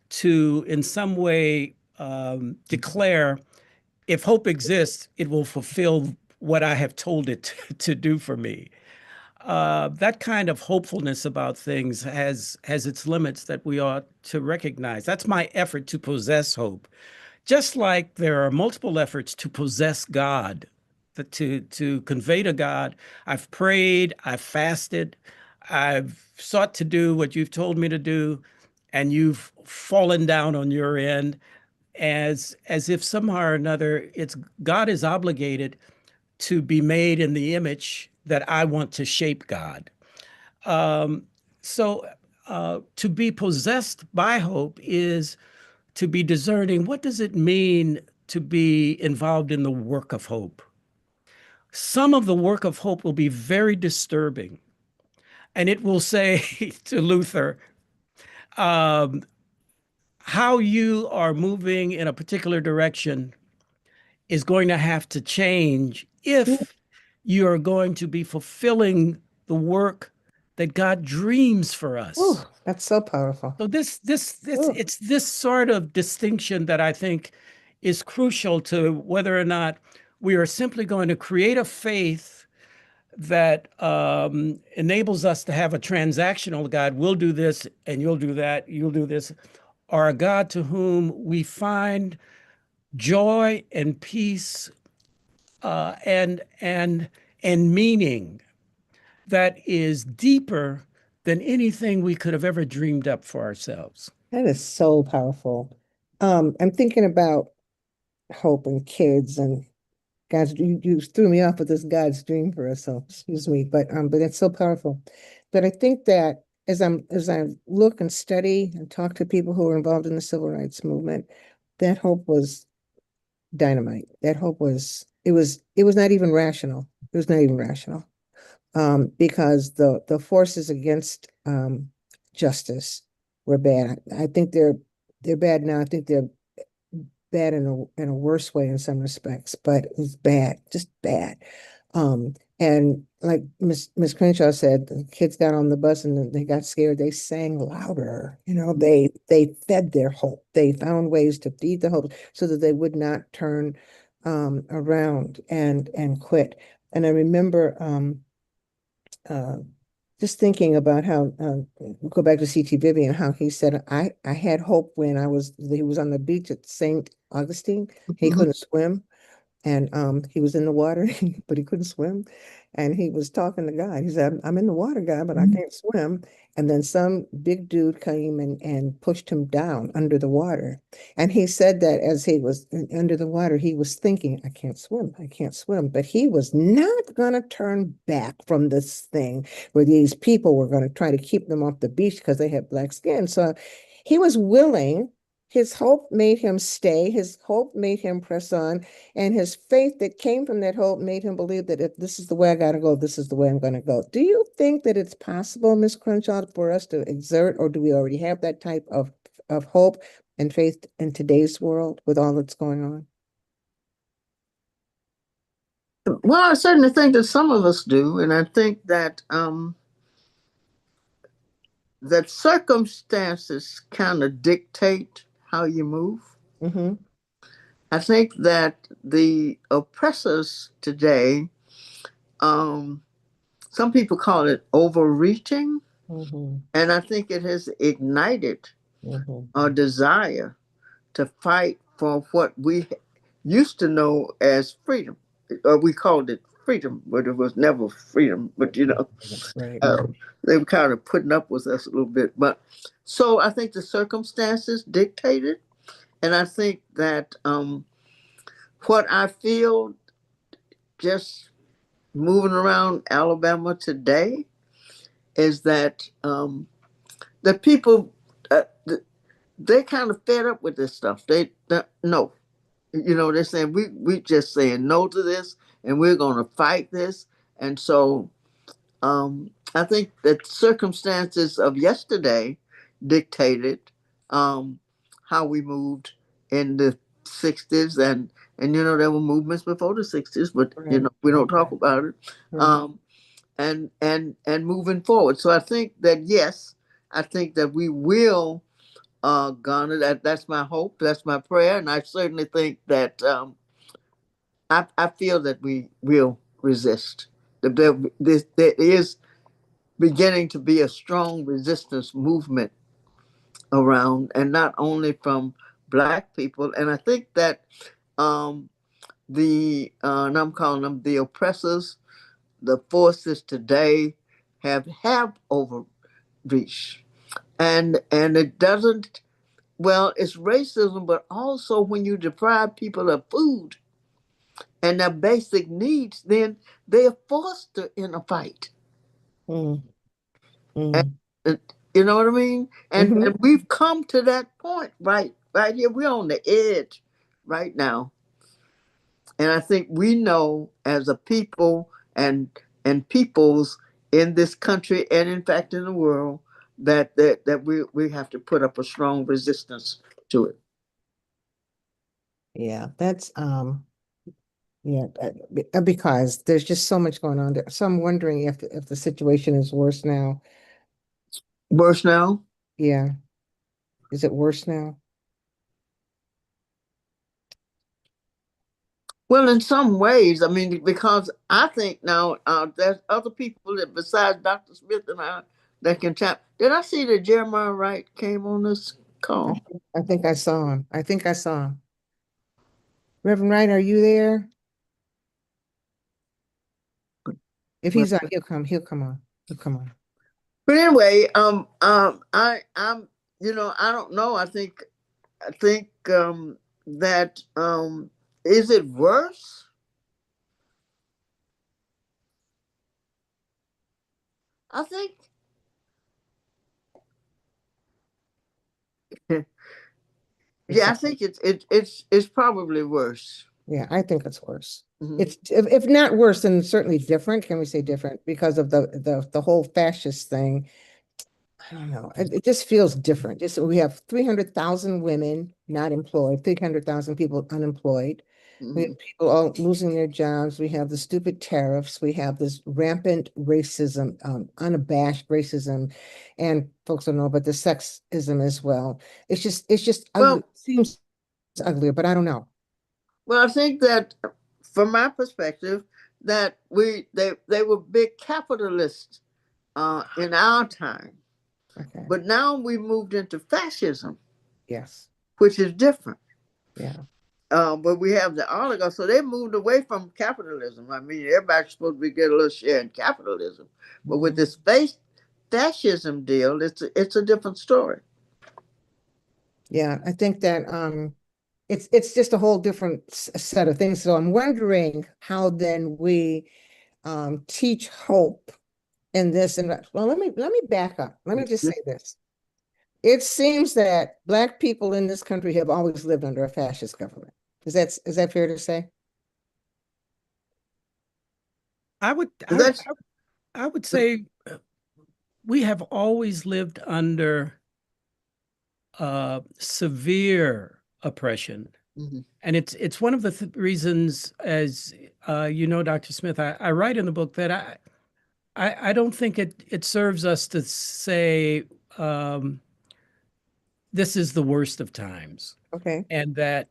to in some way declare if hope exists, it will fulfill what I have told it to do for me. That kind of hopefulness about things has its limits that we ought to recognize. That's my effort to possess hope. Just like there are multiple efforts to possess God, to convey to God, I've prayed, I've fasted, I've sought to do what you've told me to do, and you've fallen down on your end as if somehow or another it's God is obligated to be made in the image that I want to shape God. Um, so to be possessed by hope is to be discerning. What does it mean to be involved in the work of hope? Some of the work of hope will be very disturbing, and it will say to Luther, um, how you are moving in a particular direction is going to have to change if you are going to be fulfilling the work that God dreams for Oh, us. that's so powerful. So Oh, it's this sort of distinction that I think is crucial to whether or not we are simply going to create a faith that enables us to have a transactional God. We'll do this and you'll do that, you'll do this, or a God to whom we find joy and peace uh, and and and meaning that is deeper than anything we could have ever dreamed up for ourselves. that is so powerful. I'm thinking about hope and kids and God's, you threw me off with this God's dream for us, so excuse me, but it's so powerful. But I think that as I look and study and talk to people who were involved in the civil rights movement, that hope was dynamite. That hope was it was not even rational. It was not even rational. Because the forces against justice were bad. I think they're bad now. I think they're bad in a worse way in some respects, but it was bad, just bad. And like Miss Crenshaw said, the kids got on the bus and then they got scared. They sang louder. You know, they fed their hope. They found ways to feed the hope so that they would not turn around and quit. And I remember uh, just thinking about how go back to C.T. Vivian, how he said I had hope when he was on the beach at St. Augustine. He Mhm. couldn't swim, and he was in the water, but he couldn't swim. And he was talking to God. He said, I'm in the water, God, but I can't swim. And then some big dude came and pushed him down under the water. And he said that as he was under the water, he was thinking, I can't swim, I can't swim. But he was not going to turn back from this thing where these people were going to try to keep them off the beach because they had black skin. So he was willing. His hope made him stay. His hope made him press on. And his faith that came from that hope made him believe that if this is the way I got to go, this is the way I'm going to go. Do you think that it's possible, Miss Crenshaw, for us to exert, or do we already have that type of hope and faith in today's world with all that's going on? Well, I certainly think that some of us do, and I think that circumstances kind of dictate how you move. Mm-hmm. I think that the oppressors today, um, some people call it overreaching, Mm-hmm. and I think it has ignited Mm-hmm. a desire to fight for what we used to know as freedom. Or we called it freedom, but it was never freedom. But Right. uh, they were kind of putting up with us a little bit. But so I think the circumstances dictated, and I think that what I feel just moving around Alabama today is that the people uh, they kind of fed up with this stuff. They no, they're saying we just saying no to this, and we're going to fight this. And so I think that circumstances of yesterday dictated um, how we moved in the '60s And there were movements before the 60s, but Right. we don't talk about it. Right. And moving forward. So I think that yes, I think that we will garner that. That's my hope. That's my prayer, and I certainly think that I feel that we will resist. That there is beginning to be a strong resistance movement around, and not only from Black people. And I think that um, and I'm calling them the oppressors, the forces today have overreached, and it doesn't. Well, it's racism, but also when you deprive people of food and their basic needs, then they are forced to in a fight. Mm. And, Mm. and you know what I mean? And Mhm. and we've come to that point right here. We're on the edge right now. And I think we know as a people and peoples in this country and in fact in the world that we have to put up a strong resistance to it. Yeah, that's yeah, because there's just so much going on there. So I'm wondering if the situation is worse now. Worse now? Yeah, is it worse now? Well, in some ways, I mean, because I think now there's other people that besides Dr. Smith and I that can tap. Did I see that Jeremiah Wright came on this I, call? I think I saw him. I think I saw him. Reverend Wright, are you there? If Well, he's on, he'll come. He'll come on. He'll come on. but anyway, I'm, I don't know. I think that is it worse? I think, It's yeah, I think it's probably worse. Yeah, I think it's worse. Mhm. It's if not worse, then certainly different. Can we say different because of the whole fascist thing? I don't know. It just feels different. Just we have 300,000 women not employed, 300,000 people unemployed. We Mhm. have people all losing their jobs. We have the stupid tariffs. We have this rampant racism, unabashed racism, and folks don't know, but the sexism as well. It's just ugly. Well, It seems uglier, but I don't know. well, I think that from my perspective, that they were big capitalists in our time, Okay. but now we moved into fascism, Yes. which is different. Yeah. But we have the oligarchs, so they moved away from capitalism. I mean, everybody's supposed to get a little share in capitalism, but with Mhm. this fascism deal, it's a different story. Yeah, I think that it's just a whole different set of things. So I'm wondering how then we teach hope in this and that. Well, let me back up. Let me just say this. It seems that Black people in this country have always lived under a fascist government. Is that fair to say? I would I, That's I would say we have always lived under severe oppression. mhm. And it's one of the reasons, as Dr. Smith, I write in the book that I don't think it serves us to say um, this is the worst of times, Okay. and that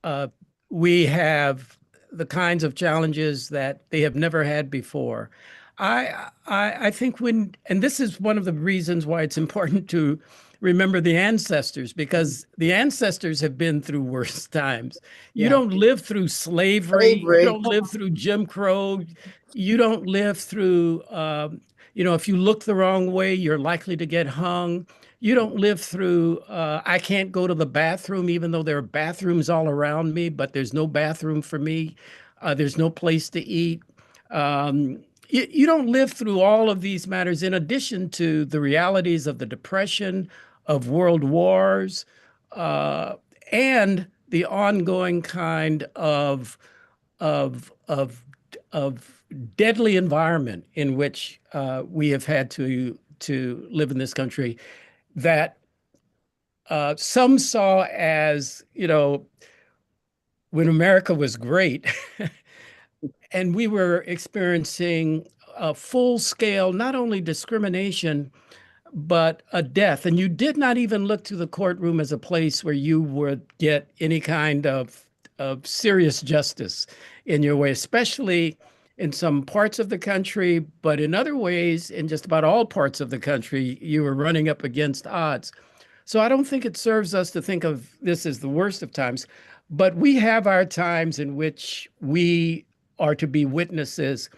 uh, we have the kinds of challenges that they have never had before. I think and this is one of the reasons why it's important to remember the ancestors, because the ancestors have been through worse times. You Yeah. don't live through slavery. You Slavery. don't live through Jim Crow. You don't live through, if you look the wrong way, you're likely to get hung. You don't live through, I can't go to the bathroom, even though there are bathrooms all around me, but there's no bathroom for me. There's no place to eat. You don't live through all of these matters, in addition to the realities of the Depression, of world wars, uh, and the ongoing kind of of deadly environment in which we have had to live in this country, that some saw as, when America was great and we were experiencing a full scale, not only discrimination, but a death. And you did not even look to the courtroom as a place where you would get any kind of serious justice in your way, especially in some parts of the country, but in other ways, in just about all parts of the country, you were running up against odds. So I don't think it serves us to think of this as the worst of times, but we have our times in which we are to be witnesses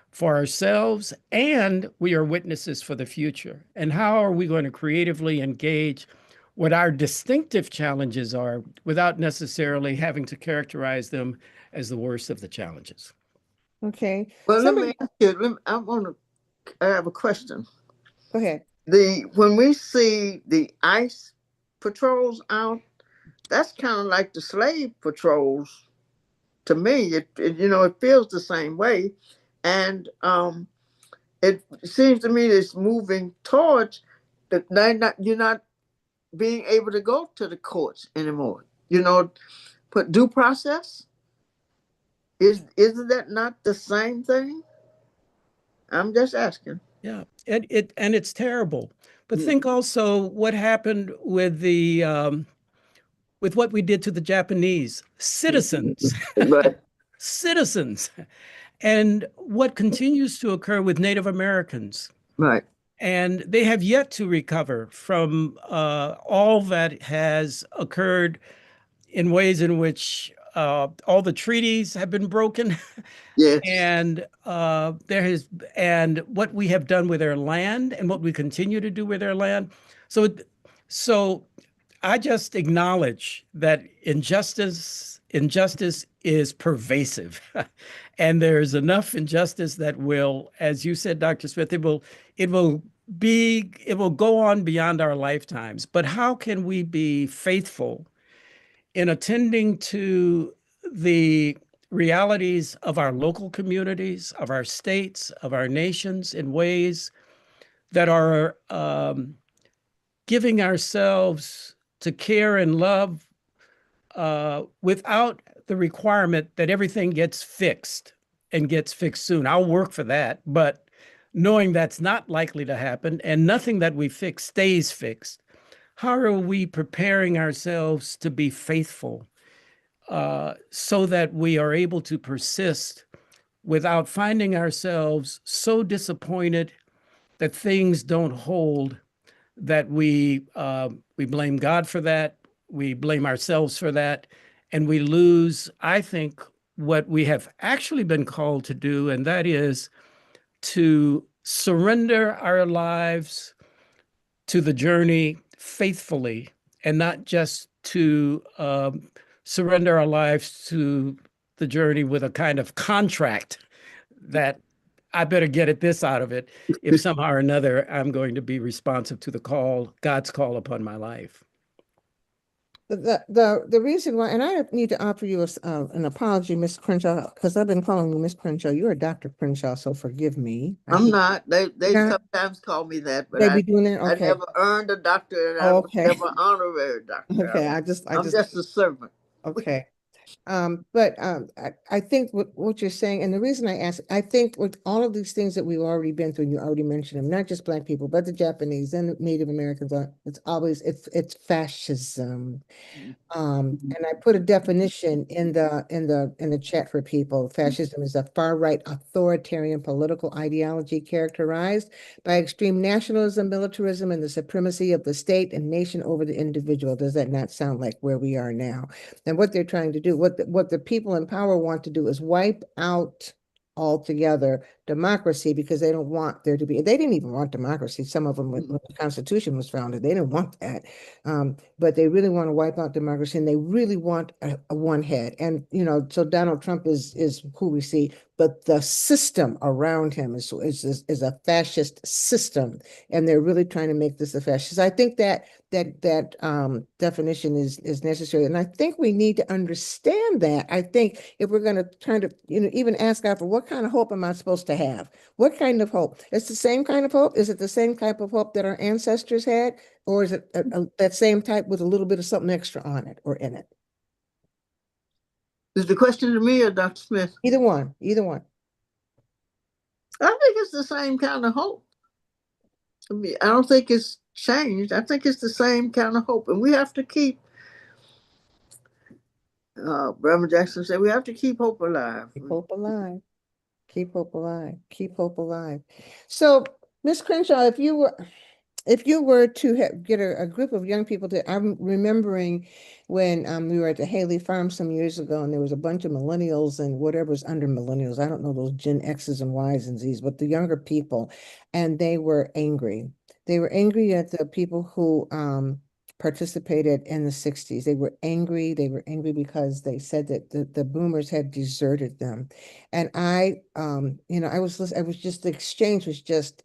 for ourselves and we are witnesses for the future. And how are we going to creatively engage what our distinctive challenges are without necessarily having to characterize them as the worst of the challenges? Okay. Well, let Somebody, me ask you. I have a question. go ahead. When we see the ICE patrols out, that's kind of like the slave patrols to me. It feels the same way, and it seems to me it's moving towards that you're not being able to go to the courts anymore. But due process isn't that not the same thing? I'm just asking. Yeah, and it's terrible. But think also what happened with what we did to the Japanese citizens, Right. citizens, and what continues to occur with Native Americans. Right. And they have yet to recover from all that has occurred in ways in which all the treaties have been broken, Yes. and and what we have done with their land, and what we continue to do with their land. So I just acknowledge that injustice is pervasive. And there's enough injustice that will, as you said, Dr. Smith, it will go on beyond our lifetimes. But how can we be faithful in attending to the realities of our local communities, of our states, of our nations in ways that are giving ourselves to care and love without the requirement that everything gets fixed and gets fixed soon? I'll work for that, but knowing that's not likely to happen and nothing that we fix stays fixed, how are we preparing ourselves to be faithful so that we are able to persist without finding ourselves so disappointed that things don't hold, that we blame God for that, we blame ourselves for that, and we lose, I think, what we have actually been called to do, and that is to surrender our lives to the journey faithfully, and not just to surrender our lives to the journey with a kind of contract that I better get at this out of it if somehow or another I'm going to be responsive to the call, God's call upon my life. The reason why, and I need to offer you an apology, Miss Crenshaw, because I've been calling you Miss Crenshaw. You're a Dr. Crenshaw, so forgive me. I'm not. They Not, sometimes call me that, but they be doing that? I Okay. never earned a doctorate, and I Oh, was okay. never honorary doctor. Okay. I'm just a servant. Okay. But I think what you're saying, and the reason I ask, I think with all of these things that we've already been through, and you already mentioned them, not just Black people, but the Japanese and the Native Americans, it's fascism. And I put a definition in the chat for people. Fascism is a far-right authoritarian political ideology characterized by extreme nationalism, militarism, and the supremacy of the state and nation over the individual. Does that not sound like where we are now? And what they're trying to do, what the people in power want to do is wipe out altogether democracy, because they don't want there to be, they didn't even want democracy. Some of them, when the Constitution was founded, they didn't want that. But they really want to wipe out democracy, and they really want a one head. And so Donald Trump is who we see, but the system around him is a fascist system, and they're really trying to make this a fascist. I think that definition is necessary, and I think we need to understand that. I think if we're going to try to even ask God for what kind of hope am I supposed to have? What kind of hope? It's the same kind of hope. Is it the same type of hope that our ancestors had? Or is it that same type with a little bit of something extra on it or in it? Is the question to me or Dr. Smith? Either one, either one. I think it's the same kind of hope. I mean, I don't think it's changed. I think it's the same kind of hope. And we have to keep, Reverend Jackson said, we have to keep hope alive. Keep hope alive. Keep hope alive. Keep hope alive. So, Miss Crenshaw, if you were to get a group of young people to, I'm remembering when we were at the Haley Farm some years ago, and there was a bunch of millennials and whatever's under millennials. I don't know those Gen X's and Y's and Z's, but the younger people, and they were angry. They were angry at the people who participated in the 60s. They were angry. They were angry because they said that the boomers had deserted them. And I was just, the exchange was just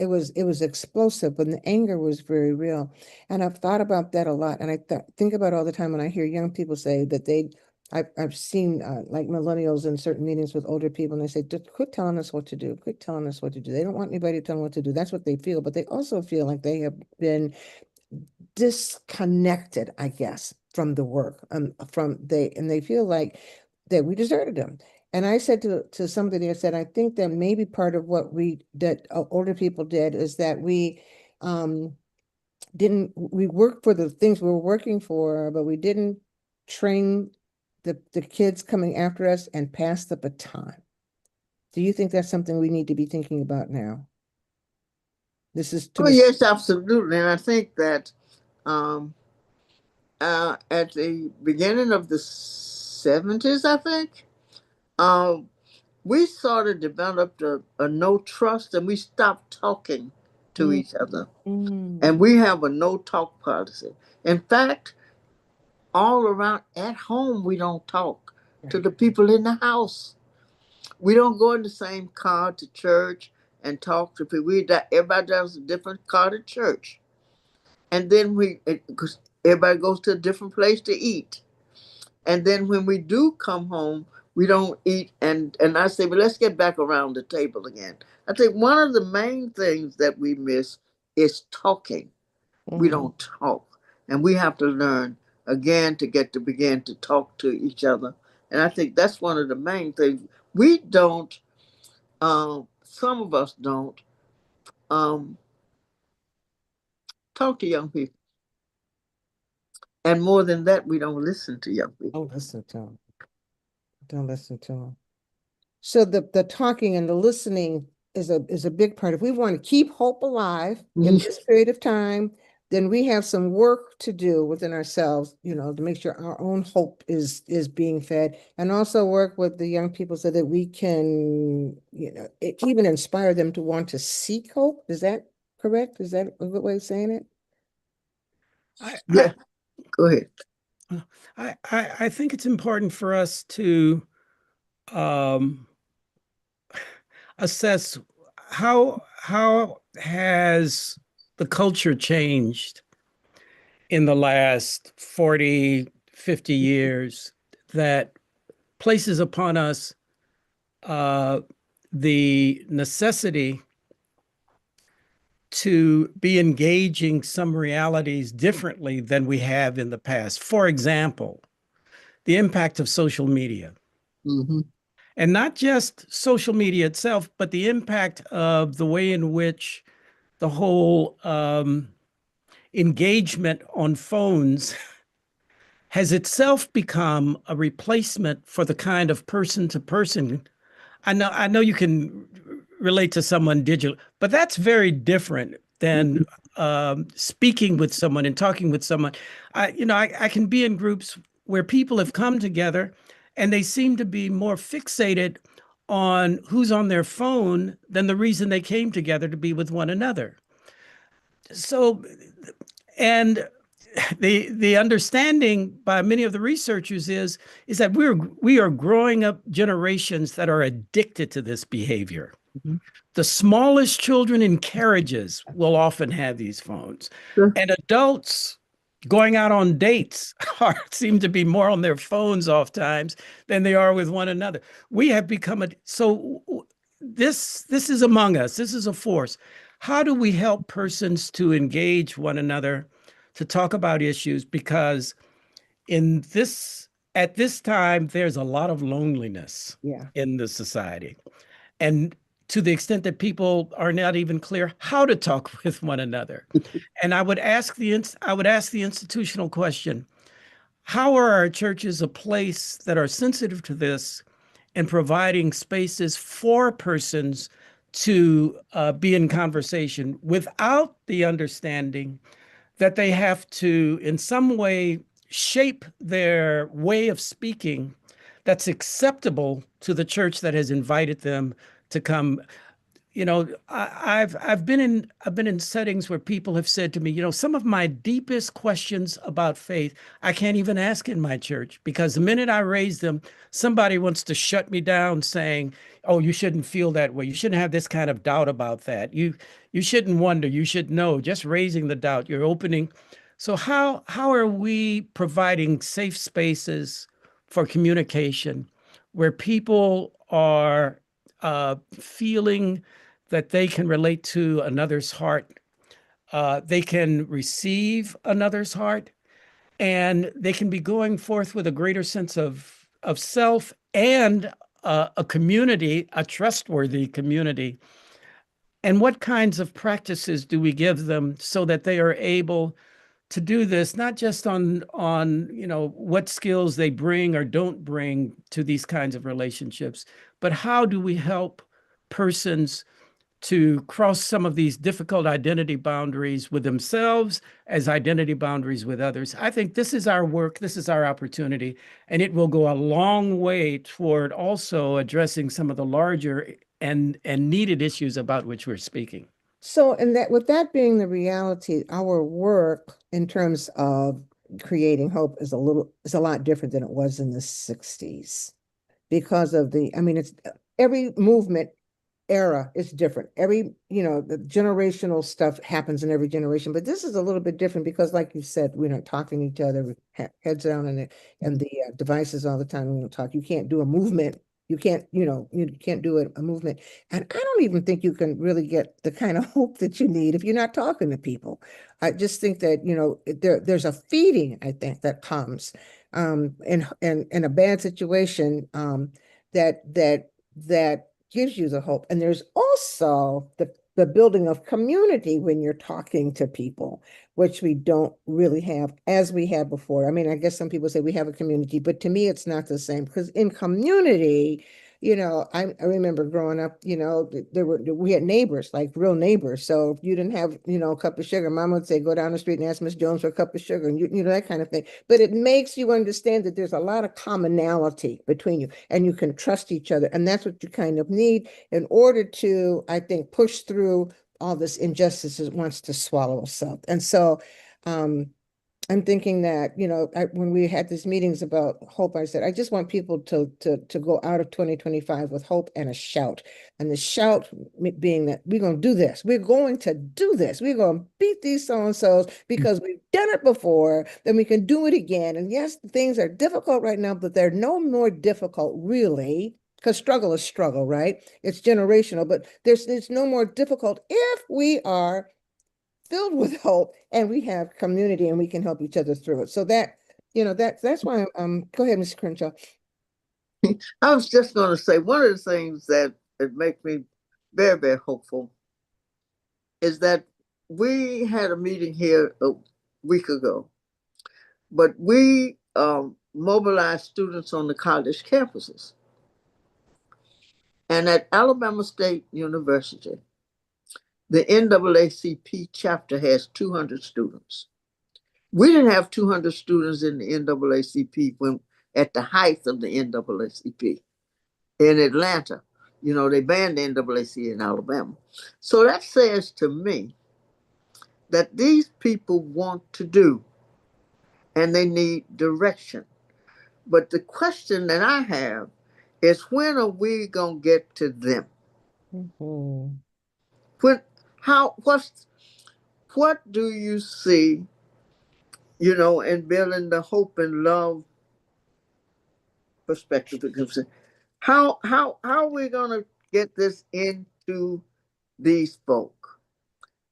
it was explosive, and the anger was very real. And I've thought about that a lot. And I think about all the time when I hear young people say that I've seen like millennials in certain meetings with older people, and they say, quit telling us what to do. Quit telling us what to do. They don't want anybody to tell them what to do. That's what they feel. But they also feel like they have been disconnected, I guess, from the work, and they feel like that we deserted them. And I said to somebody, I said, I think that maybe part of what older people did is that we worked for the things we were working for, but we didn't train the kids coming after us and pass the baton. Do you think that's something we need to be thinking about now? This is to yes, absolutely. And I think that at the beginning of the 70s, I think, we sort of developed a no trust, and we stopped talking to each other. And we have a no talk policy. In fact, all around at home, we don't talk to the people in the house. We don't go in the same car to church and talk to people. Everybody does a different car to church. And then because everybody goes to a different place to eat. And then when we do come home, we don't eat. And I say, well, let's get back around the table again. I think one of the main things that we miss is talking. We don't talk. And we have to learn again to begin to talk to each other. And I think that's one of the main things. We don't, some of us don't talk to young people. And more than that, we don't listen to young people. Don't listen to them. Don't listen to them. So the talking and the listening is a big part. If we want to keep hope alive in this period of time, then we have some work to do within ourselves, to make sure our own hope is being fed, and also work with the young people so that we can, even inspire them to want to seek hope. Is that correct? Is that a good way of saying it? Yeah, go ahead. I think it's important for us to assess how has the culture changed in the last 40, 50 years that places upon us the necessity to be engaging some realities differently than we have in the past. For example, the impact of social media. And not just social media itself, but the impact of the way in which the whole engagement on phones has itself become a replacement for the kind of person-to-person. I know you can relate to someone digital, but that's very different than speaking with someone and talking with someone. I can be in groups where people have come together and they seem to be more fixated on who's on their phone than the reason they came together to be with one another. So, and the understanding by many of the researchers is that we are growing up generations that are addicted to this behavior. The smallest children in carriages will often have these phones, and adults going out on dates seem to be more on their phones oftentimes than they are with one another. We have become this is among us. This is a force. How do we help persons to engage one another, to talk about issues? Because in this at this time, there's a lot of loneliness Yeah. in the society. And to the extent that people are not even clear how to talk with one another. And I would ask the institutional question, how are our churches a place that are sensitive to this and providing spaces for persons to be in conversation without the understanding that they have to, in some way, shape their way of speaking that's acceptable to the church that has invited them to come. I've been in settings where people have said to me, some of my deepest questions about faith, I can't even ask in my church because the minute I raise them, somebody wants to shut me down saying, "Oh, you shouldn't feel that way. You shouldn't have this kind of doubt about that. You shouldn't wonder. You should know." Just raising the doubt, you're opening. So how are we providing safe spaces for communication where people are feeling that they can relate to another's heart, they can receive another's heart, and they can be going forth with a greater sense of self and a community, a trustworthy community. And what kinds of practices do we give them so that they are able to do this, not just on what skills they bring or don't bring to these kinds of relationships, but how do we help persons to cross some of these difficult identity boundaries with themselves as identity boundaries with others? I think this is our work, this is our opportunity, and it will go a long way toward also addressing some of the larger and needed issues about which we're speaking. So, and that with that being the reality, our work in terms of creating hope is a lot different than it was in the 60s because of it's every movement era is different. The generational stuff happens in every generation, but this is a little bit different because, like you said, we're not talking to each other with heads down and the devices all the time. We don't talk. You can't do a movement. You can't do a movement. And I don't even think you can really get the kind of hope that you need if you're not talking to people. I just think that, there's a feeding, I think, that comes in a bad situation that gives you the hope. And there's also the building of community when you're talking to people, which we don't really have as we had before. I mean, I guess some people say we have a community, but to me, it's not the same because in community, I remember growing up, we had neighbors, like real neighbors. So if you didn't have, a cup of sugar, mom would say, go down the street and ask Miss Jones for a cup of sugar and that kind of thing. But it makes you understand that there's a lot of commonality between you and you can trust each other. And that's what you kind of need in order to, I think, push through all this injustice that wants to swallow us up. And so, I'm thinking that, when we had these meetings about hope, I said, I just want people to go out of 2025 with hope and a shout. And the shout being that we're going to do this. We're going to do this. We're going to beat these so-and-sos because we've done it before, then we can do it again. And yes, things are difficult right now, but they're no more difficult really, because struggle is struggle, right? It's generational, but it's no more difficult if we are filled with hope and we have community and we can help each other through it. So that's why go ahead, Mr. Crenshaw. I was just going to say one of the things that it makes me very, very hopeful is that we had a meeting here a week ago, but we mobilized students on the college campuses. And at Alabama State University, the NAACP chapter has 200 students. We didn't have 200 students in the NAACP when at the height of the NAACP in Atlanta. They banned the NAACP in Alabama. So that says to me that these people want to do and they need direction. But the question that I have is when are we going to get to them? Mm-hmm. What do you see, in building the hope and love perspective? How are we going to get this into these folk?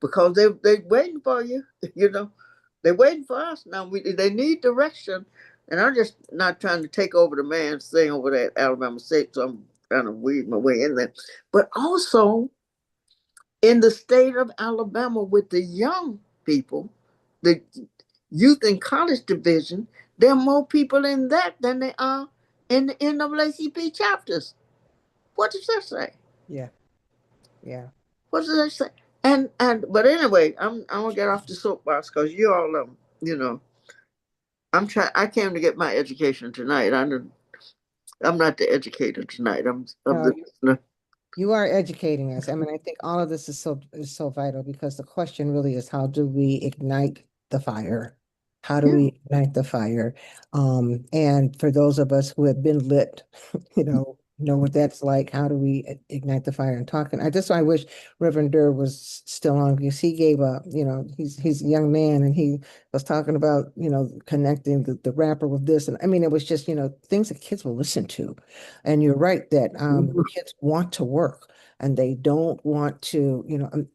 Because they're waiting for you, they're waiting for us now. They need direction, And I'm just not trying to take over the man's thing over there at Alabama State, so I'm trying to weed my way in there. But also in the state of Alabama with the young people, the youth and college division, there are more people in that than there are in the NAACP chapters. What does that say? Yeah. Yeah. What does that say? And but anyway, I'm gonna get off the soapbox because you all you know, I'm trying. I came to get my education tonight. I'm not the educator tonight. I'm No, the listener. you are educating us. I mean, I think all of this is so vital because the question really is how do we ignite the fire? How do Yeah. we ignite the fire? And for those of us who have been lit, know what that's like. How do we ignite the fire and talking? I wish Reverend Durr was still on because he gave he's a young man and he was talking about, connecting the rapper with this. And I mean, it was just, things that kids will listen to. And you're right that kids want to work and they don't want to,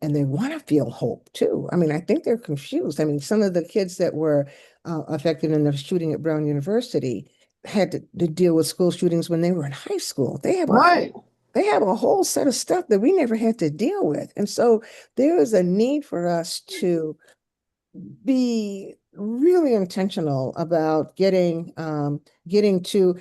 and they want to feel hope too. I mean, I think they're confused. I mean, some of the kids that were affected in the shooting at Brown University had to deal with school shootings when they were in high school. Right. They have a whole set of stuff that we never had to deal with. And so there is a need for us to be really intentional about getting to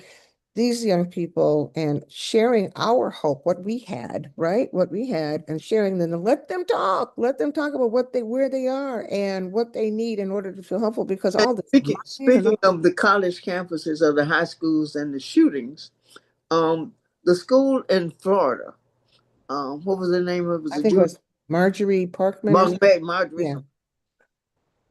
these young people and sharing our hope, what we had, right? What we had, and sharing them and let them talk about where they are and what they need in order to feel hopeful because And all this speaking of the college campuses of the high schools and the shootings, the school in Florida, what was the name of it? Was I it think it was Marjorie Parkman or something. Marjorie? Yeah.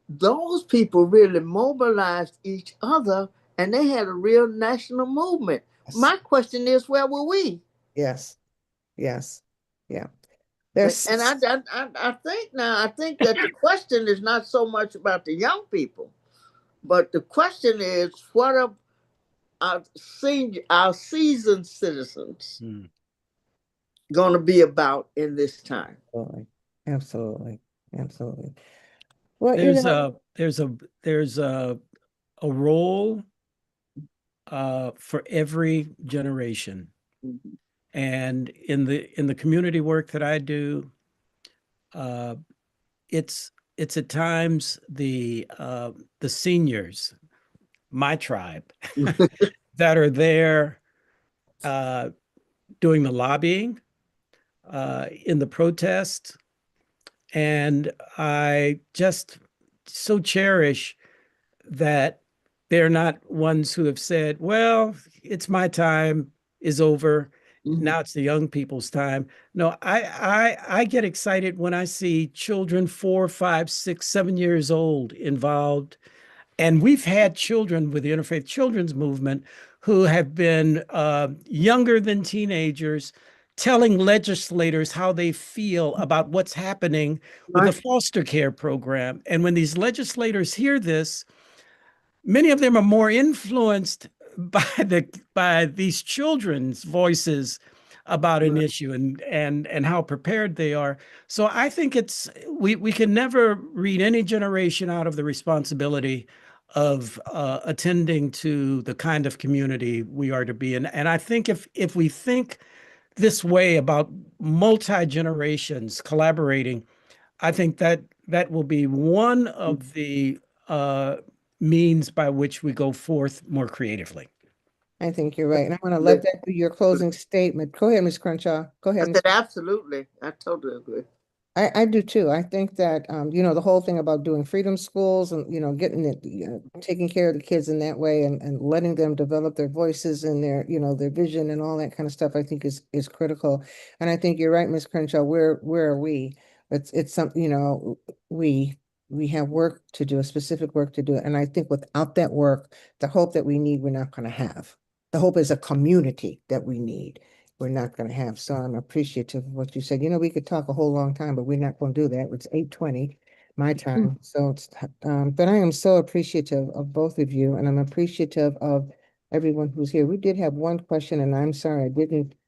Those people really mobilized each other and they had a real national movement. Yes. My question is, where were we? Yes. Yes. Yeah. And There's I think that the question is not so much about the young people, but the question is, what are our seasoned citizens going to be about in this time? absolutely. Absolutely. Absolutely. Well, There's a role for every generation. Mhm. And in the community work that I do, uh, it's at times the seniors, my tribe, that are there doing the lobbying, in the protest, and I just so cherish that they're not ones who have said, well, it's my time is over. Now it's the young people's time. No, I get excited when I see children 4, 5, 6, 7 years old involved. And we've had children with the Interfaith Children's Movement who have been younger than teenagers telling legislators how they feel about what's happening with the Right. foster care program. And when these legislators hear this, many of them are more influenced by these children's voices about an issue and how prepared they are. So I think we can never read any generation out of the responsibility of attending to the kind of community we are to be in. And I think if we think this way about multi generations collaborating, I think that will be one of the uh, means by which we go forth more creatively. I think you're right. And I want to let that be your closing statement. Go ahead, Ms. Crenshaw. Go I ahead, Ms. said, absolutely. I totally agree. I do too. I think that the whole thing about doing freedom schools and getting it, taking care of the kids in that way and letting them develop their voices and their vision and all that kind of stuff, I think is critical. And I think you're right, Ms. Crenshaw. Where are we? It's something, we have work to do, a specific work to do. And I think without that work, the hope that we need, we're not going to have. The hope is a community that we need we're not going to have. So I'm appreciative of what you said. We could talk a whole long time, but we're not going to do that. It's 8:20 my time. So but I am so appreciative of both of you, and I'm appreciative of everyone who's here. We did have one question, and I'm sorry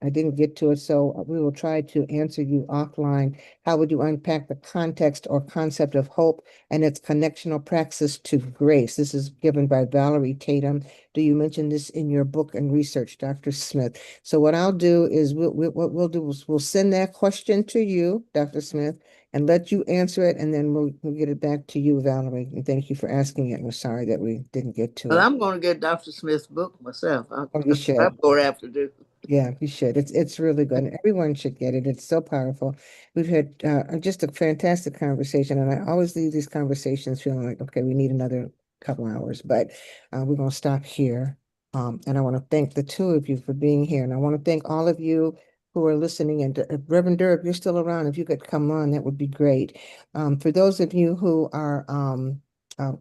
I didn't get to it, so we will try to answer you offline. How would you unpack the context or concept of hope and its connectional praxis to grace? This is given by Valerie Tatum. Do you mention this in your book and research, Dr. Smith? So what I'll do is what we'll do is we'll send that question to you, Dr. Smith, and let you answer it, and then we'll get it back to you, Valerie. And thank you for asking it. We're sorry that we didn't get to But it. I'm going to get Dr. Smith's book myself. Oh, you should. That's what I have to do. Yeah, you should. It's really good. And everyone should get it. It's so powerful. We've had just a fantastic conversation, and I always leave these conversations feeling like, okay, we need another couple hours, but we're going to stop here. And I want to thank the two of you for being here, and I want to thank all of you who are listening. And Reverend Durr, if you're still around, if you could come on, that would be great. For those of you who are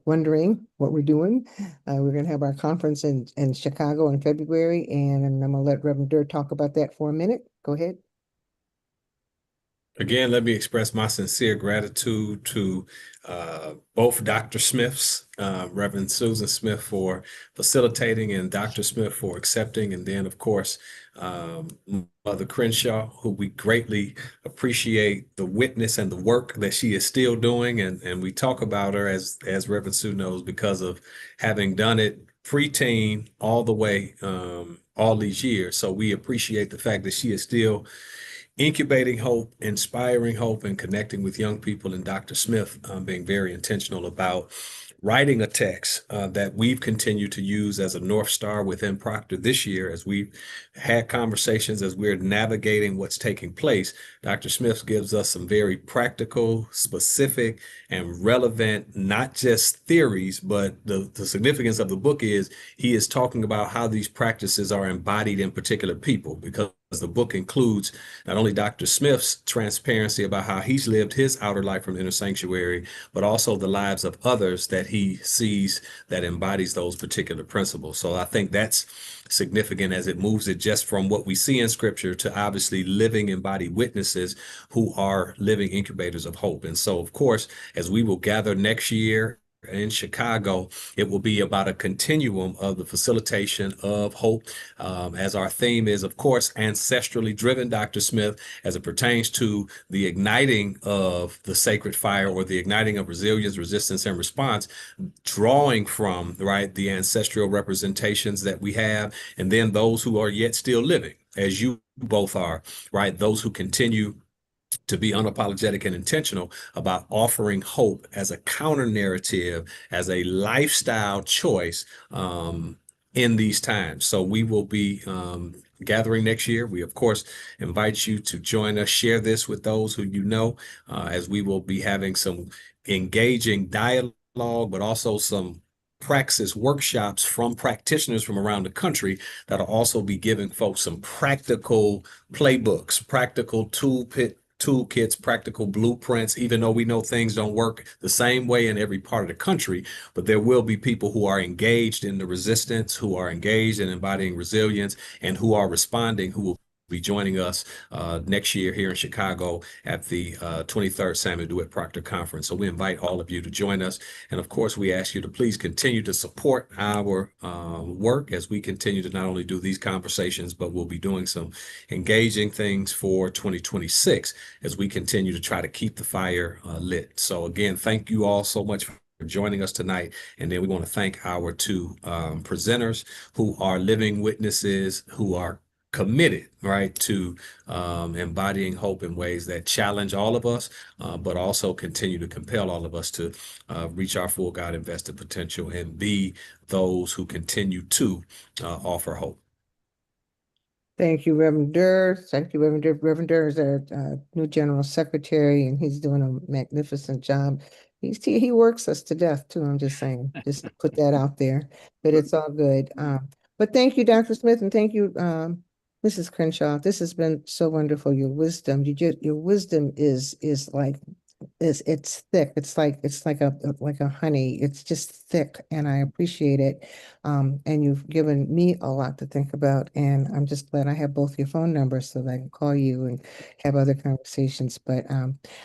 wondering what we're doing, we're going to have our conference in Chicago in February, and I'm going to let Reverend Durr talk about that for a minute. Go ahead. Again, let me express my sincere gratitude to both Dr. Smiths, Reverend Susan Smith for facilitating and Dr. Smith for accepting, and then, of course, Mother Crenshaw, who we greatly appreciate the witness and the work that she is still doing. And we talk about her, as Reverend Sue knows, because of having done it preteen all the way all these years. So we appreciate the fact that she is still incubating hope, inspiring hope, and connecting with young people. And Dr. Smith being very intentional about writing a text that we've continued to use as a North Star within Proctor this year as we've had conversations, as we're navigating what's taking place. Dr. Smith gives us some very practical, specific, and relevant, not just theories, but the significance of the book is he is talking about how these practices are embodied in particular people, because the book includes not only Dr. Smith's transparency about how he's lived his outer life from inner sanctuary, but also the lives of others that he sees that embodies those particular principles. So I think that's significant as it moves it just from what we see in scripture to obviously living embodied witnesses who are living incubators of hope. And so, of course, as we will gather next year in Chicago, it will be about a continuum of the facilitation of hope, as our theme is, of course, ancestrally driven, Dr. Smith, as it pertains to the igniting of the sacred fire or the igniting of resilience, resistance, and response, drawing from, right, the ancestral representations that we have, and then those who are yet still living, as you both are, right, those who continue to be unapologetic and intentional about offering hope as a counter narrative, as a lifestyle choice in these times. So we will be gathering next year. We, of course, invite you to join us, share this with those who you know, as we will be having some engaging dialogue, but also some praxis workshops from practitioners from around the country that'll also be giving folks some practical playbooks, practical toolkits, practical blueprints, even though we know things don't work the same way in every part of the country, but there will be people who are engaged in the resistance, who are engaged in embodying resilience, and who are responding, who will be joining us next year here in Chicago at the 23rd Samuel DeWitt Proctor Conference. So we invite all of you to join us. And of course, we ask you to please continue to support our work as we continue to not only do these conversations, but we'll be doing some engaging things for 2026 as we continue to try to keep the fire lit. So again, thank you all so much for joining us tonight. And then we want to thank our two presenters who are living witnesses, who are committed, right, to embodying hope in ways that challenge all of us, but also continue to compel all of us to reach our full God-invested potential and be those who continue to offer hope. Thank you, Reverend Durr. Thank you, Reverend Durr. Reverend Durr is our new General Secretary, and he's doing a magnificent job. He works us to death, too. I'm just saying, just put that out there, but it's all good. But thank you, Dr. Smith, and thank you, Mrs. Crenshaw. This has been so wonderful. Your wisdom, your wisdom is like it's thick. It's like a honey. It's just thick, and I appreciate it. And you've given me a lot to think about, and I'm just glad I have both your phone numbers so that I can call you and have other conversations. But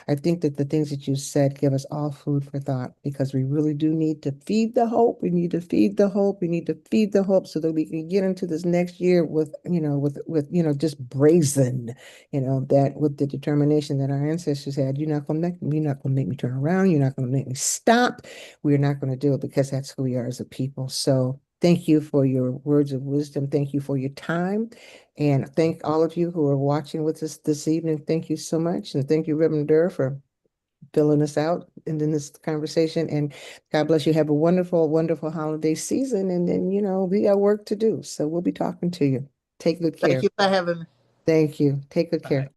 I think that the things that you said give us all food for thought, because we really do need to feed the hope. We need to feed the hope. We need to feed the hope so that we can get into this next year with, just brazen, that with the determination that our ancestors had. You're not gonna make me turn around. You're not gonna make me stop. We're not gonna do it, because that's who we are as a people. So thank you for your words of wisdom. Thank you for your time. And thank all of you who are watching with us this evening. Thank you so much. And thank you, Reverend Durr, for filling us out and in this conversation. And God bless you. Have a wonderful, wonderful holiday season. And then, we got work to do. So we'll be talking to you. Take good care. Thank you for having me. Thank you. Take good care. Bye.